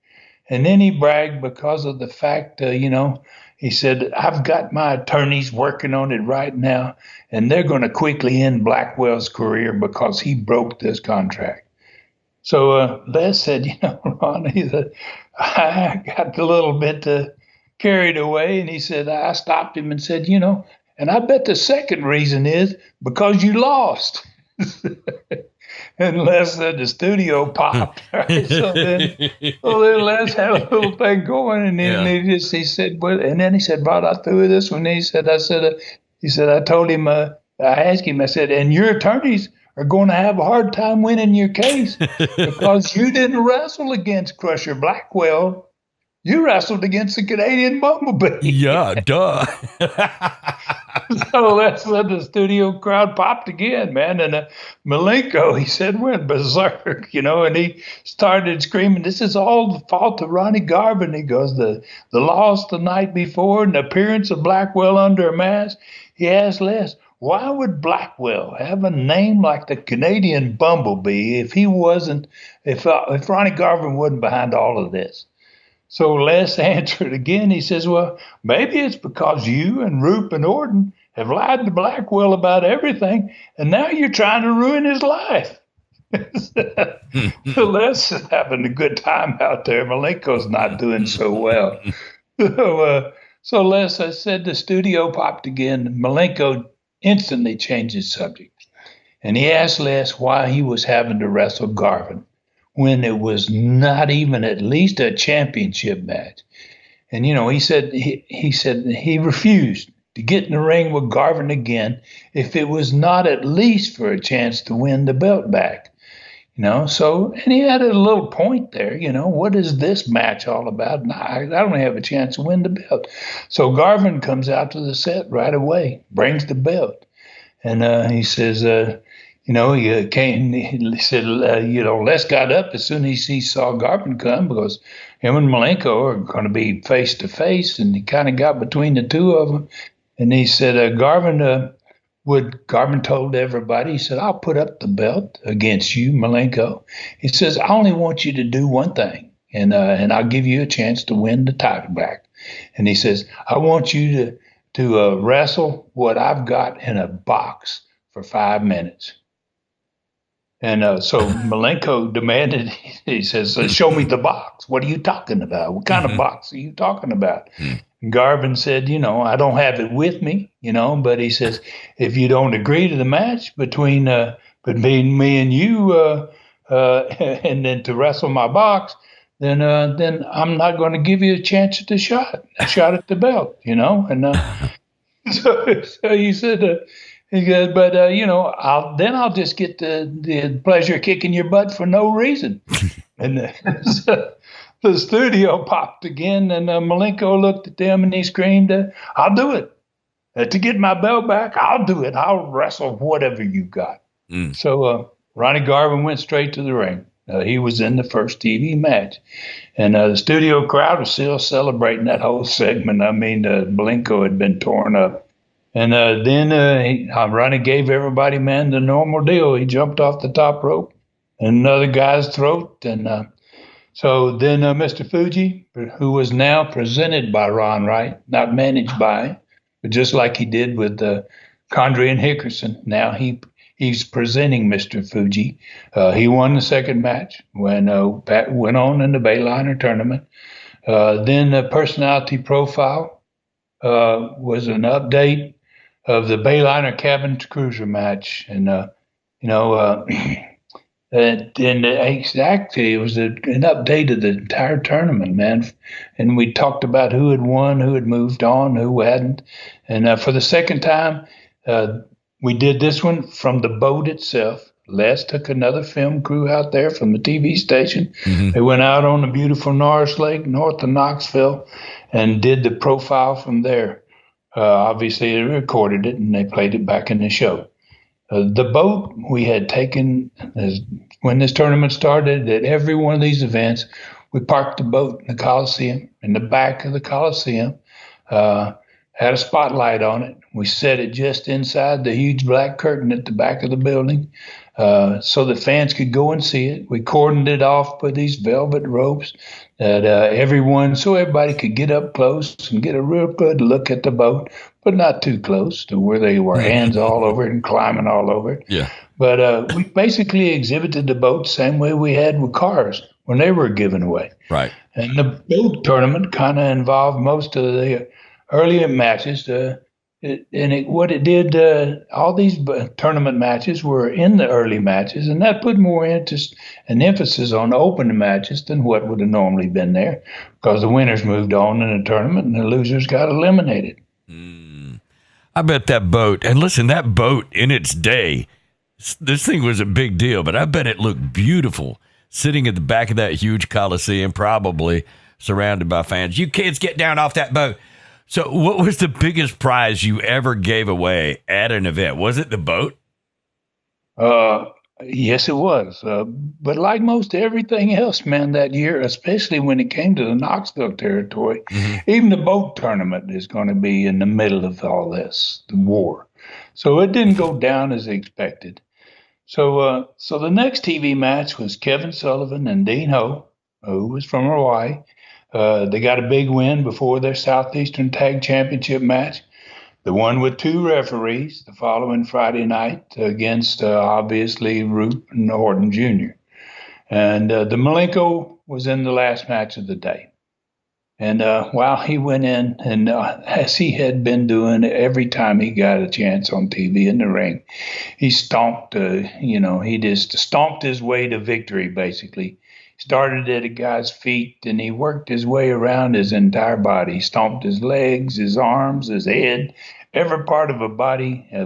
And then he bragged because of the fact, he said, I've got my attorneys working on it right now, and they're going to quickly end Blackwell's career because he broke this contract. So Les said, Ronnie, I got a little bit carried away, and he said, I stopped him and said, and I bet the second reason is because you lost. And Les said the studio popped. Right? So then Les had a little thing going, and then he said, well, and then he said, right out through this one, I told him, I asked him, I said, and your attorneys are going to have a hard time winning your case because you didn't wrestle against Crusher Blackwell. You wrestled against the Canadian Bumblebee. Yeah, duh. So that's when the studio crowd popped again, man. And Malenko, he said, went berserk, and he started screaming, this is all the fault of Ronnie Garvin. He goes, the loss the night before and the appearance of Blackwell under a mask. He asked Les, why would Blackwell have a name like the Canadian Bumblebee if Ronnie Garvin wasn't behind all of this? So Les answered again. He says, well, maybe it's because you and Roop and Orton have lied to Blackwell about everything, and now you're trying to ruin his life. So Les is having a good time out there. Malenko's not doing so well. So Les, I said the studio popped again. Malenko instantly changed his subject, and he asked Les why he was having to wrestle Garvin when it was not even at least a championship match. And, he said he refused to get in the ring with Garvin again if it was not at least for a chance to win the belt back. So, and he had a little point there, what is this match all about? Nah, I don't have a chance to win the belt. So Garvin comes out to the set right away, brings the belt. And he says, he said, Les got up as soon as he saw Garvin come because him and Malenko are going to be face to face, and he kind of got between the two of them. And he said, Garvin told everybody, he said, I'll put up the belt against you, Malenko. He says, I only want you to do one thing, and I'll give you a chance to win the title back. And he says, I want you to wrestle what I've got in a box for 5 minutes. And so Malenko demanded, he says, show me the box. What are you talking about? What kind of box are you talking about? And Garvin said, I don't have it with me, but he says, if you don't agree to the match between me and you, and then to wrestle my box, then I'm not going to give you a chance at a shot at the belt, And so he said, he goes, but I'll just get the pleasure of kicking your butt for no reason. And the studio popped again, and Malenko looked at them and he screamed, "I'll do it! To get my belt back, I'll do it. I'll wrestle whatever you got. So Ronnie Garvin went straight to the ring. He was in the first TV match. And the studio crowd was still celebrating that whole segment. I mean, Malenko had been torn up. And then Ronnie gave everybody, man, the normal deal. He jumped off the top rope and another guy's throat. And so then Mr. Fuji, who was now presented by Ron Wright, not managed by him, but just like he did with Condrey and Hickerson, now he's presenting Mr. Fuji. He won the second match when Pat went on in the Bayliner tournament. Then the personality profile was an update of the Bayliner Cabin Cruiser match. And, and exactly, it was an update of the entire tournament, man. And we talked about who had won, who had moved on, who hadn't. And for the second time, we did this one from the boat itself. Les took another film crew out there from the TV station. They went out on the beautiful Norris Lake, north of Knoxville, and did the profile from there. Obviously, they recorded it, and they played it back in the show. The boat we had taken, when this tournament started, at every one of these events, we parked the boat in the Coliseum, in the back of the Coliseum, had a spotlight on it. We set it just inside the huge black curtain at the back of the building so that fans could go and see it. We cordoned it off with these velvet ropes that so everybody could get up close and get a real good look at the boat, but not too close to where they were hands all over it and climbing all over it. Yeah. But we basically exhibited the boat the same way we had with cars when they were given away. Right. And the boat tournament kind of involved most of the earlier matches. All these tournament matches were in the early matches, and that put more interest and emphasis on opening matches than what would have normally been there, because the winners moved on in the tournament and the losers got eliminated. I bet that boat, and listen, that boat in its day, this thing was a big deal, but I bet it looked beautiful sitting at the back of that huge Coliseum, probably surrounded by fans. You kids get down off that boat. So what was the biggest prize you ever gave away at an event? Was it the boat? Yes, it was. But like most everything else, man, that year, especially when it came to the Knoxville territory, even the boat tournament is going to be in the middle of all this, the war. So it didn't go down as expected. So the next TV match was Kevin Sullivan and Dean Ho, who was from Hawaii. They got a big win before their Southeastern Tag Championship match. The one with two referees the following Friday night against, obviously, Root and Orton Jr. And the Malenko was in the last match of the day. And while he went in, and as he had been doing every time he got a chance on TV in the ring, he stomped, he just stomped his way to victory, basically. Started at a guy's feet, and he worked his way around his entire body. He stomped his legs, his arms, his head, every part of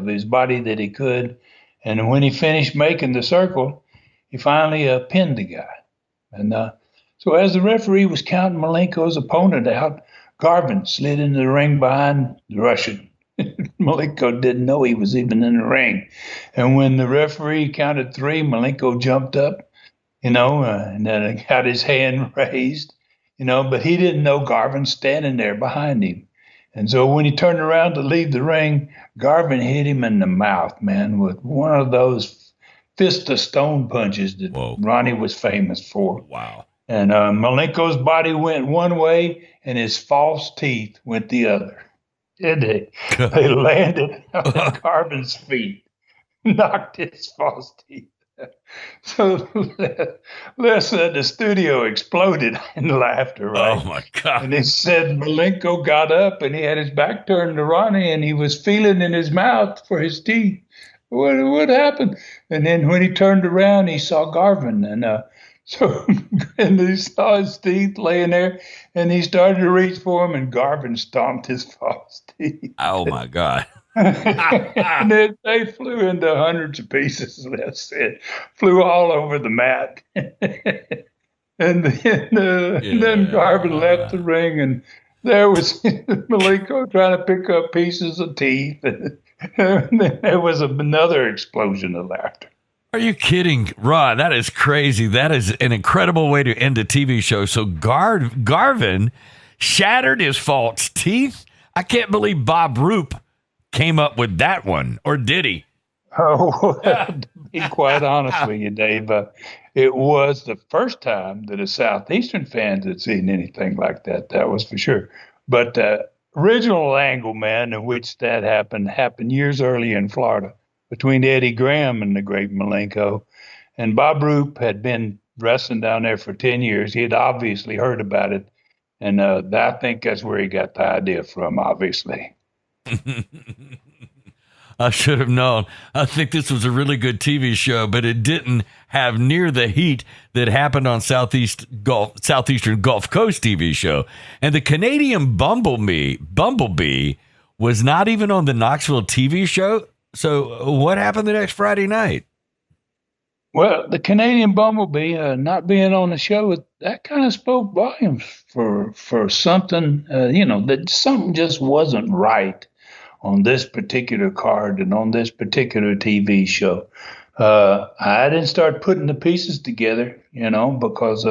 his body that he could. And when he finished making the circle, he finally pinned the guy. And so as the referee was counting Malenko's opponent out, Garvin slid into the ring behind the Russian. Malenko didn't know he was even in the ring. And when the referee counted three, Malenko jumped up, and then got his hand raised, but he didn't know Garvin standing there behind him. And so when he turned around to leave the ring, Garvin hit him in the mouth, man, with one of those fist of stone punches that Ronnie was famous for. Wow. And Malenko's body went one way and his false teeth went the other. Did they? They landed on Garvin's feet, knocked his false teeth. So the studio exploded in laughter, right? Oh, my God. And it said Malenko got up and he had his back turned to Ronnie and he was feeling in his mouth for his teeth. What happened? And then when he turned around, he saw Garvin. And and he saw his teeth laying there and he started to reach for him and Garvin stomped his false teeth. Oh, my God. And they flew into hundreds of pieces. That's it. Flew all over the mat. And then Garvin left the ring, and there was Malenko trying to pick up pieces of teeth. And then there was another explosion of laughter. Are you kidding, Ron? That is crazy. That is an incredible way to end a TV show. So Garvin shattered his false teeth. I can't believe Bob Roop came up with that one, or did he? Oh, to be quite honest with you, Dave, it was the first time that a Southeastern fan had seen anything like that. That was for sure. But the original angle, man, in which that happened years earlier in Florida between Eddie Graham and the great Malenko. And Bob Roop had been wrestling down there for 10 years. He had obviously heard about it. And I think that's where he got the idea from, obviously. I should have known. I think this was a really good TV show, but it didn't have near the heat that happened on Southeastern Gulf Coast TV show. And the Canadian Bumblebee was not even on the Knoxville TV show. So what happened the next Friday night? Well, the Canadian Bumblebee not being on the show, that kind of spoke volumes for something, that something just wasn't right on this particular card and on this particular TV show. I didn't start putting the pieces together, because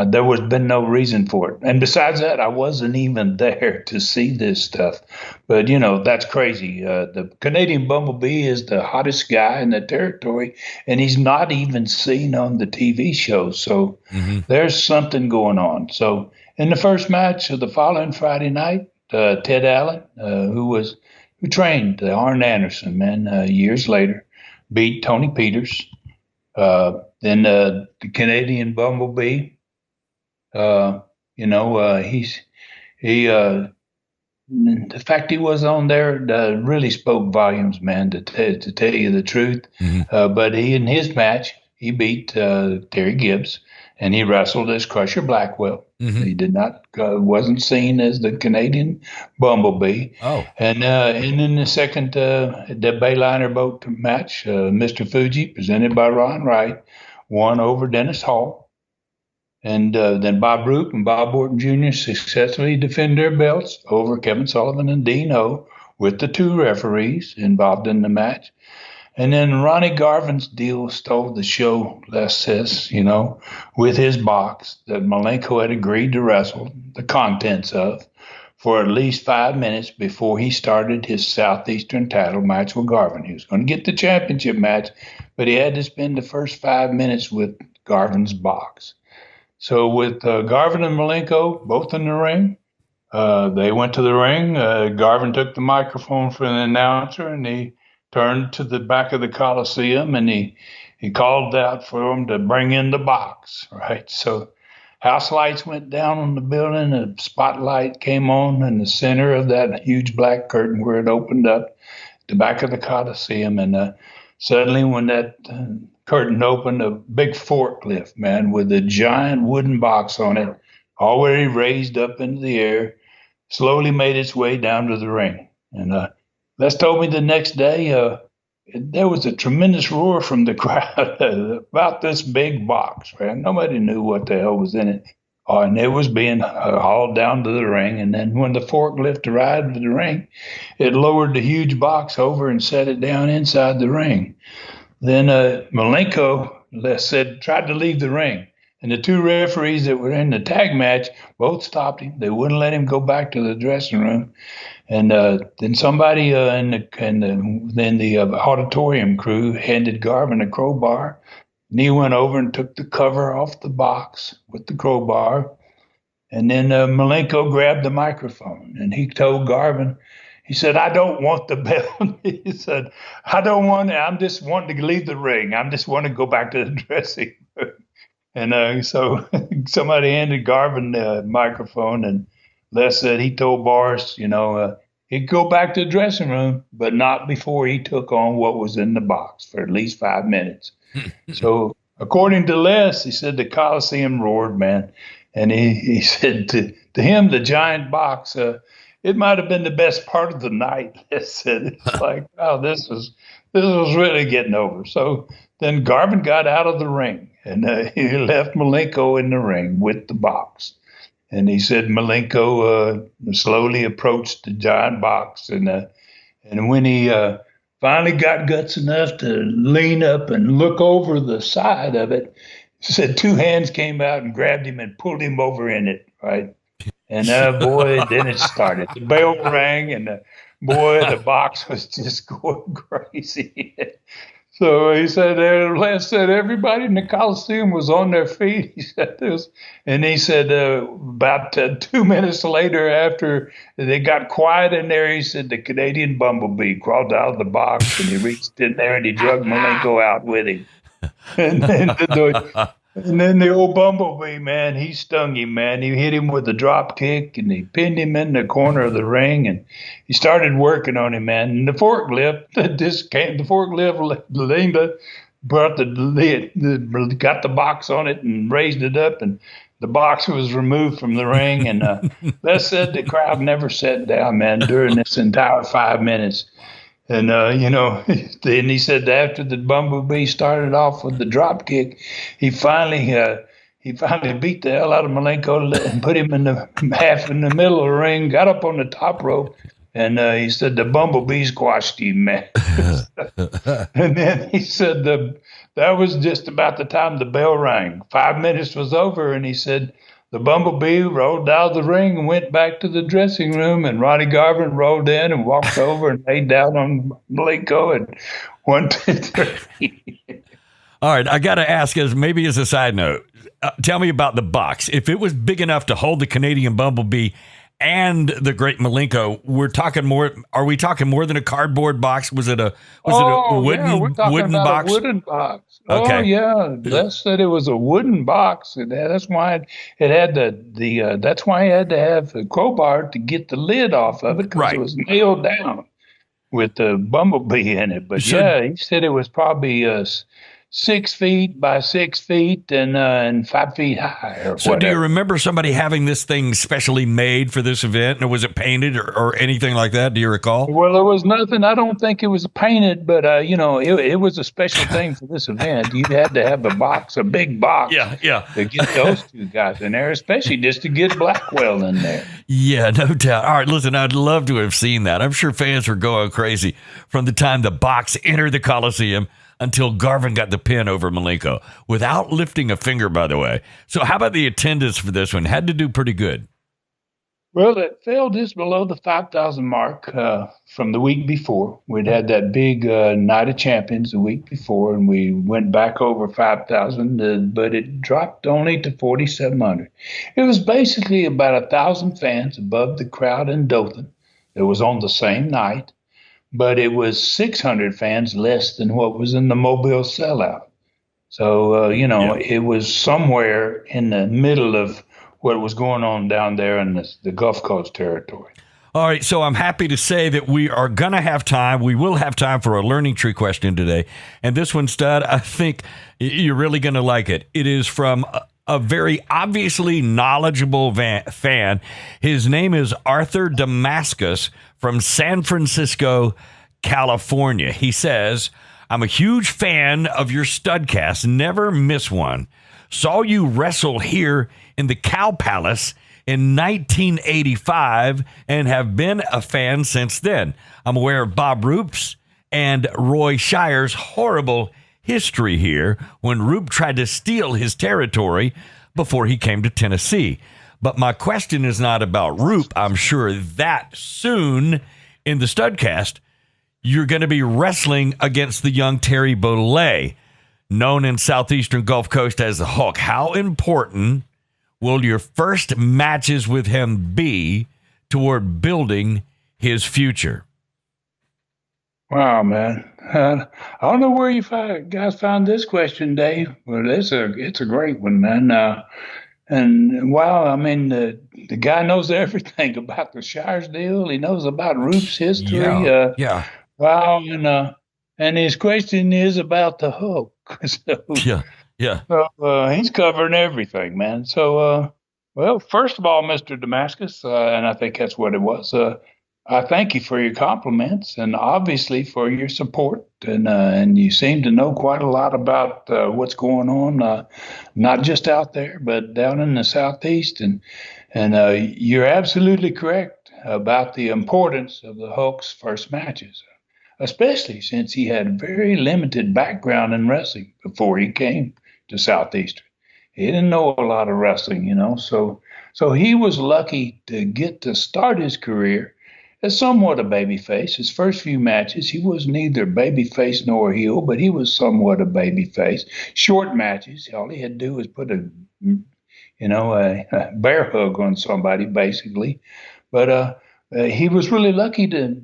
there was been no reason for it. And besides that, I wasn't even there to see this stuff. But, that's crazy. The Canadian Bumblebee is the hottest guy in the territory, and he's not even seen on the TV show. So there's something going on. So in the first match of the following Friday night, Ted Allen, who trained Arn Anderson, years later, beat Tony Peters. Then the Canadian Bumblebee, the fact he was on there really spoke volumes, man, to tell you the truth. But in his match, he beat Terry Gibbs, and he wrestled as Crusher Blackwell. He did not wasn't seen as the Canadian Bumblebee. Oh, and in the second the Bayliner boat match, Mr. Fuji, presented by Ron Wright, won over Dennis Hall. And then Bob Roop and Bob Orton Jr. successfully defend their belts over Kevin Sullivan and Dean O, with the two referees involved in the match. And then Ronnie Garvin's deal stole the show, Les says, with his box that Malenko had agreed to wrestle the contents of for at least 5 minutes before he started his Southeastern title match with Garvin. He was going to get the championship match, but he had to spend the first 5 minutes with Garvin's box. So with Garvin and Malenko both in the ring, they went to the ring. Garvin took the microphone from the announcer, and he turned to the back of the Coliseum, and he called out for him to bring in the box, right? So house lights went down on the building, a spotlight came on in the center of that huge black curtain where it opened up at the back of the Coliseum. And suddenly when that curtain opened, a big forklift, man, with a giant wooden box on it, already raised up into the air, slowly made its way down to the ring. And Les told me the next day there was a tremendous roar from the crowd about this big box, right? Nobody knew what the hell was in it. And it was being hauled down to the ring. And then when the forklift arrived at the ring, it lowered the huge box over and set it down inside the ring. Then Malenko, Les said, tried to leave the ring. And the two referees that were in the tag match both stopped him. They wouldn't let him go back to the dressing room. And then somebody in the auditorium crew handed Garvin a crowbar. And he went over and took the cover off the box with the crowbar. And then Malenko grabbed the microphone, and he told Garvin, he said, "I don't want the belt." He said, "I don't want it. I'm just wanting to leave the ring. I just want to go back to the dressing room." And so somebody handed Garvin the microphone, and Les said he told Boris, he'd go back to the dressing room, but not before he took on what was in the box for at least 5 minutes. So according to Les, he said the Coliseum roared, man. And he said to him, the giant box, it might have been the best part of the night. Les said, it's like, oh, this was really getting over. So then Garvin got out of the ring, and he left Malenko in the ring with the box. And he said Malenko slowly approached the giant box, and when he finally got guts enough to lean up and look over the side of it, he said two hands came out and grabbed him and pulled him over in it, right? And boy, then it started. The bell rang, and the box was just going crazy. So he said, Les said everybody in the Coliseum was on their feet. He said this, and he said about 2 minutes later, after they got quiet in there, he said the Canadian Bumblebee crawled out of the box and he reached in there and he drug Malenko out with him. And then the old Bumblebee, man, he stung him, man. He hit him with a drop kick and he pinned him in the corner of the ring and he started working on him, man. And the forklift leaned up, brought the lid, got the box on it and raised it up, and the box was removed from the ring. And that said, the crowd never sat down, man, during this entire 5 minutes. And, then he said after the Bumblebee started off with the drop kick, he finally beat the hell out of Malenko and put him in the half in the middle of the ring, got up on the top rope, and he said the Bumblebee squashed him, man. And then he said that was just about the time the bell rang. 5 minutes was over, and he said the Bumblebee rolled out of the ring and went back to the dressing room, and Ronnie Garvin rolled in and walked over and laid down on Malenko and went to the All right, I got to ask, as a side note, tell me about the box. If it was big enough to hold the Canadian Bumblebee and the great Malenko, are we talking more than a cardboard box? Was it a wooden box? A wooden box. Okay. Oh yeah, Les said it was a wooden box. That's why it had that's why he had to have a crowbar to get the lid off of it, because it was nailed down with the Bumblebee in it. But he said it was probably 6 feet by 6 feet and 5 feet high. So do you remember somebody having this thing specially made for this event? Or was it painted or anything like that? Do you recall? Well, there was nothing. I don't think it was painted, but, it was a special thing for this event. You had to have a big box to get those two guys in there, especially just to get Blackwell in there. Yeah, no doubt. All right, listen, I'd love to have seen that. I'm sure fans were going crazy from the time the box entered the Coliseum until Garvin got the pin over Malenko without lifting a finger, by the way. So how about the attendance for this one? Had to do pretty good. Well, it fell just below the 5,000 mark from the week before. We'd had that big Night of Champions the week before, and we went back over 5,000, but it dropped only to 4,700. It was basically about 1,000 fans above the crowd in Dothan that was on the same night, but it was 600 fans less than what was in the Mobile sellout. So, it was somewhere in the middle of what was going on down there in the Gulf Coast territory. All right, so I'm happy to say that we are going to have time. We will have time for a learning tree question today. And this one, Stud, I think you're really going to like it. It is from a very obviously knowledgeable fan. His name is Arthur Damascus from San Francisco, California. He says, I'm a huge fan of your Studcast. Never miss one. Saw you wrestle here in the Cow Palace in 1985 and have been a fan since then. I'm aware of Bob Roop's and Roy Shire's horrible history here when Roop tried to steal his territory before he came to Tennessee. But my question is not about Roop. I'm sure that soon in the Studcast, you're going to be wrestling against the young Terry Bollea, known in Southeastern Gulf Coast as the Hook. How important will your first matches with him be toward building his future? Wow, man. I don't know where you guys found this question, Dave, but it's a great one, man. And wow, I mean, the guy knows everything about the Shires deal. He knows about Roop's history. Yeah. Wow, and his question is about the Hook. So, yeah. So, he's covering everything, man. So, well, first of all, Mr. Damascus, and I think that's what it was. I thank you for your compliments and obviously for your support. And you seem to know quite a lot about what's going on, not just out there, but down in the Southeast. And And you're absolutely correct about the importance of the Hulk's first matches, especially since he had very limited background in wrestling before he came to Southeastern. He didn't know a lot of wrestling, so he was lucky to get to start his career as somewhat a babyface. His first few matches, he was neither babyface nor heel, but he was somewhat a babyface. Short matches, all he had to do was put a bear hug on somebody, basically. But he was really lucky to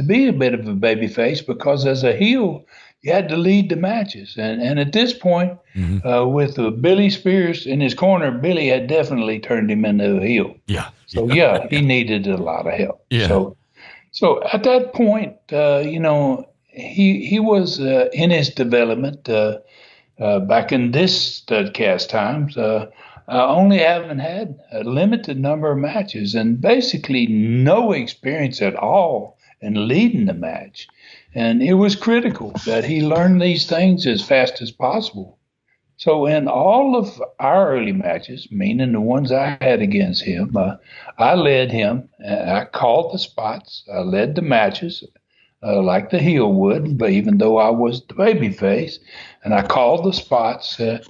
be a bit of a babyface, because as a heel, you had to lead the matches. And at this point, with Billy Spears in his corner, Billy had definitely turned him into a heel. Yeah. So, he needed a lot of help. Yeah. So at that point, he was in his development back in this Studcast times, only having had a limited number of matches and basically no experience at all in leading the match. And it was critical that he learn these things as fast as possible. So in all of our early matches, meaning the ones I had against him, I led him. I called the spots. I led the matches like the heel would, but even though I was the babyface, and I called the spots to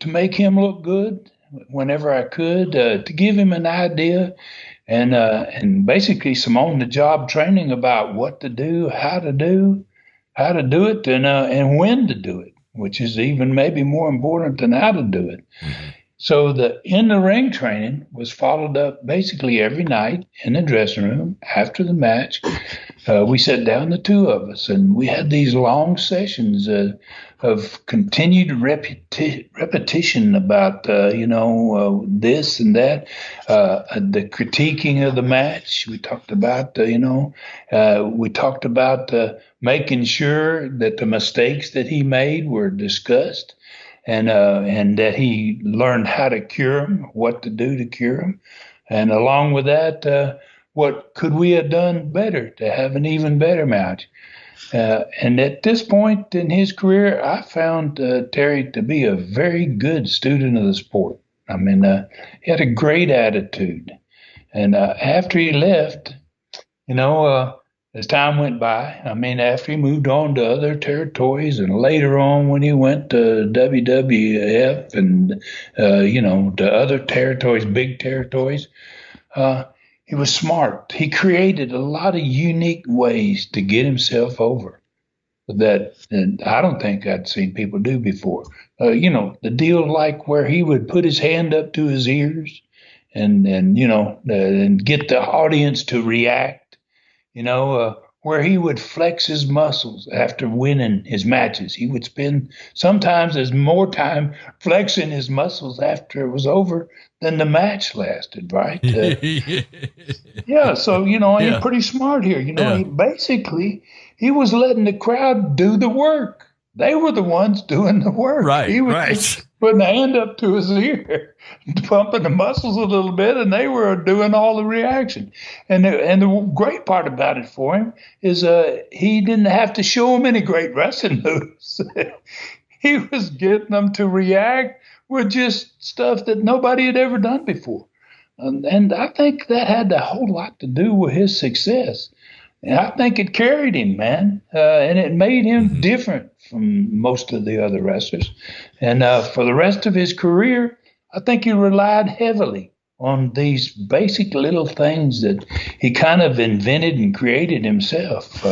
make him look good whenever I could, to give him an idea, and basically some on-the-job training about what to do, how to do it, and when to do it, which is even maybe more important than how to do it. Mm-hmm. So the in-the-ring training was followed up basically every night in the dressing room after the match. We sat down, the two of us, and we had these long sessions of continued repetition about, this and that, the critiquing of the match. We talked about, making sure that the mistakes that he made were discussed, and that he learned how to cure them, what to do to cure them. And along with that, what could we have done better to have an even better match? And at this point in his career, I found Terry to be a very good student of the sport. I mean, he had a great attitude. And after he left, as time went by, after he moved on to other territories, and later on when he went to WWF and, to other territories, big territories, he was smart. He created a lot of unique ways to get himself over that I don't think I'd seen people do before. The deal like where he would put his hand up to his ears and get the audience to react. Where he would flex his muscles after winning his matches. He would spend sometimes as more time flexing his muscles after it was over than the match lasted, right? So, he's pretty smart here. He was letting the crowd do the work. They were the ones doing the work. Right, he was just putting the hand up to his ear, pumping the muscles a little bit, and they were doing all the reaction. And the great part about it for him is he didn't have to show them any great wrestling moves. He was getting them to react with just stuff that nobody had ever done before. And I think that had a whole lot to do with his success. And I think it carried him, man, and it made him different from most of the other wrestlers. And for the rest of his career, I think he relied heavily on these basic little things that he kind of invented and created himself.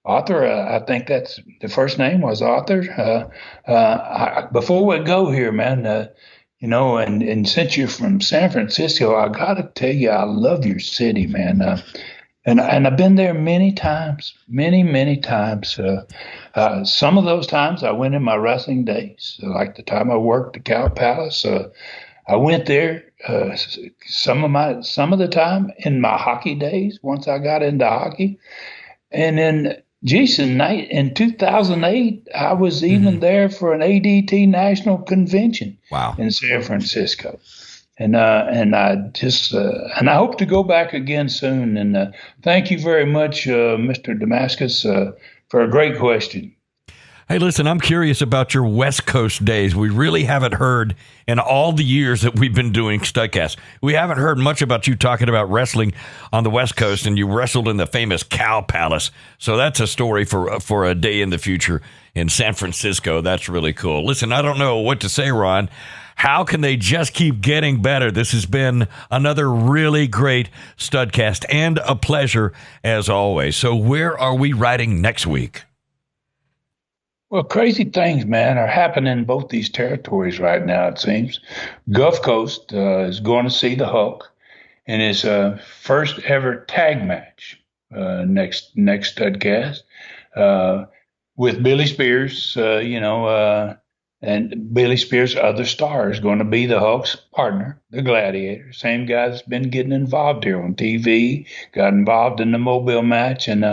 Arthur, I think that's the first name was Arthur. Before we go here, man, and since you're from San Francisco, I got to tell you, I love your city, man. And I've been there many times, many times. Some of those times I went in my wrestling days, like the time I worked at Cow Palace. I went there some of the time in my hockey days once I got into hockey. And then, in 2008, I was even there for an ADT National Convention in San Francisco. And I hope to go back again soon. And thank you very much, Mr. Damascus, for a great question. Hey, listen, I'm curious about your West Coast days. We really haven't heard in all the years that we've been doing Studcast. We haven't heard much about you talking about wrestling on the West Coast, and you wrestled in the famous Cow Palace. So that's a story for a day in the future in San Francisco. That's really cool. Listen, I don't know what to say, Ron. How can they just keep getting better? This has been another really great Studcast and a pleasure as always. So where are we riding next week? Well, crazy things, man, are happening in both these territories right now, it seems. Gulf Coast is going to see the Hulk in his first ever tag match next Studcast with Billy Spears, and Billy Spears' other star is going to be the Hulk's partner, the Gladiator. Same guy that's been getting involved here on TV, got involved in the Mobile match, and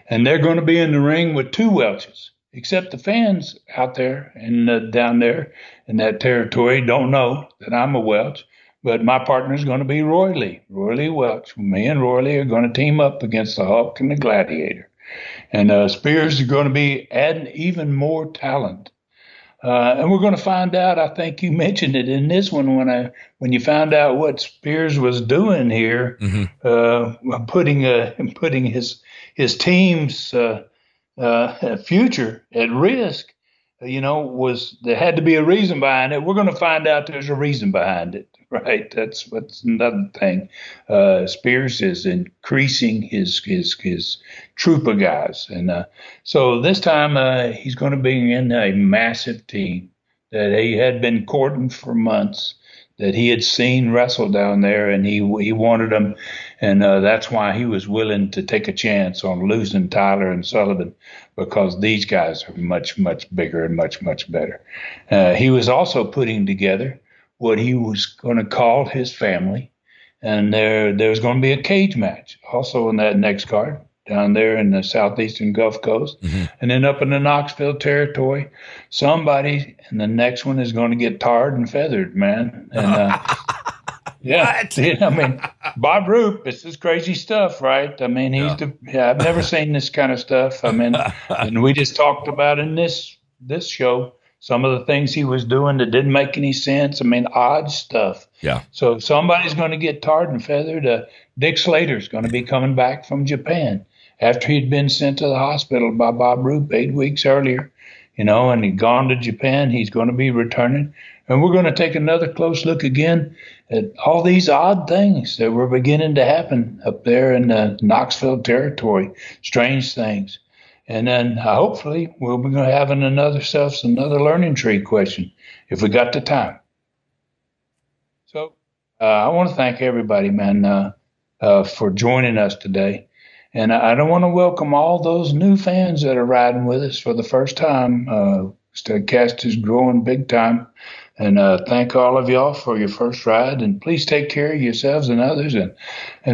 they're going to be in the ring with two Welches. Except the fans out there and down there in that territory don't know that I'm a Welch, but my partner is going to be Roy Lee Welch. Me and Roy Lee are going to team up against the Hulk and the Gladiator. And Spears is going to be adding even more talent. And we're going to find out, I think you mentioned it in this one when you found out what Spears was doing here, putting his team's future at risk, there had to be a reason behind it. We're going to find out there's a reason behind it, right? That's another thing. Spears is increasing his troop of guys. And so this time he's going to bring in a massive team that he had been courting for months, that he had seen wrestle down there, and he wanted them. And that's why he was willing to take a chance on losing Tyler and Sullivan, because these guys are much, much bigger and much, much better. He was also putting together what he was going to call his family. And there's going to be a cage match also in that next card down there in the Southeastern Gulf Coast. Mm-hmm. And then up in the Knoxville territory, somebody in the next one is going to get tarred and feathered, man. And yeah, I mean, Bob Roop, this is crazy stuff, right? I mean, I've never seen this kind of stuff. I mean, and we just talked about in this show some of the things he was doing that didn't make any sense. I mean, odd stuff. Yeah. So somebody's going to get tarred and feathered. Dick Slater's going to be coming back from Japan after he'd been sent to the hospital by Bob Roop 8 weeks earlier, and he'd gone to Japan. He's going to be returning. And we're going to take another close look again at all these odd things that were beginning to happen up there in the Knoxville territory, strange things. And then hopefully we'll be having another learning tree question if we got the time. So I want to thank everybody, man, for joining us today. And I don't want to welcome all those new fans that are riding with us for the first time. Studcast is growing big time. And thank all of y'all for your first ride. And please take care of yourselves and others. And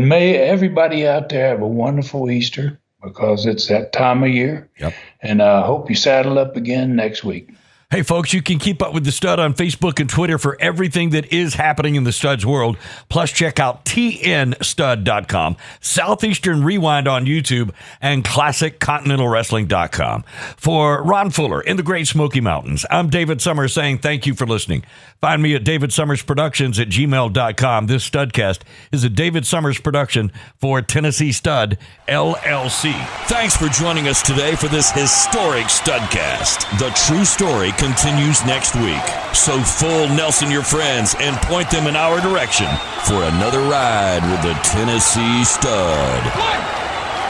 may everybody out there have a wonderful Easter, because it's that time of year. Yep. And I hope you saddle up again next week. Hey, folks, you can keep up with the Stud on Facebook and Twitter for everything that is happening in the Stud's world. Plus, check out tnstud.com, Southeastern Rewind on YouTube, and ClassicContinentalWrestling.com. For Ron Fuller in the Great Smoky Mountains, I'm David Summers saying thank you for listening. Find me at davidsummersproductions@gmail.com. This Studcast is a David Summers production for Tennessee Stud, LLC. Thanks for joining us today for this historic Studcast. The true story continues next week. So full Nelson your friends and point them in our direction for another ride with the Tennessee Stud. 1,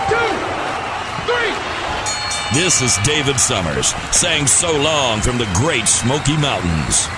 2, 3. This is David Summers saying so long from the Great Smoky Mountains.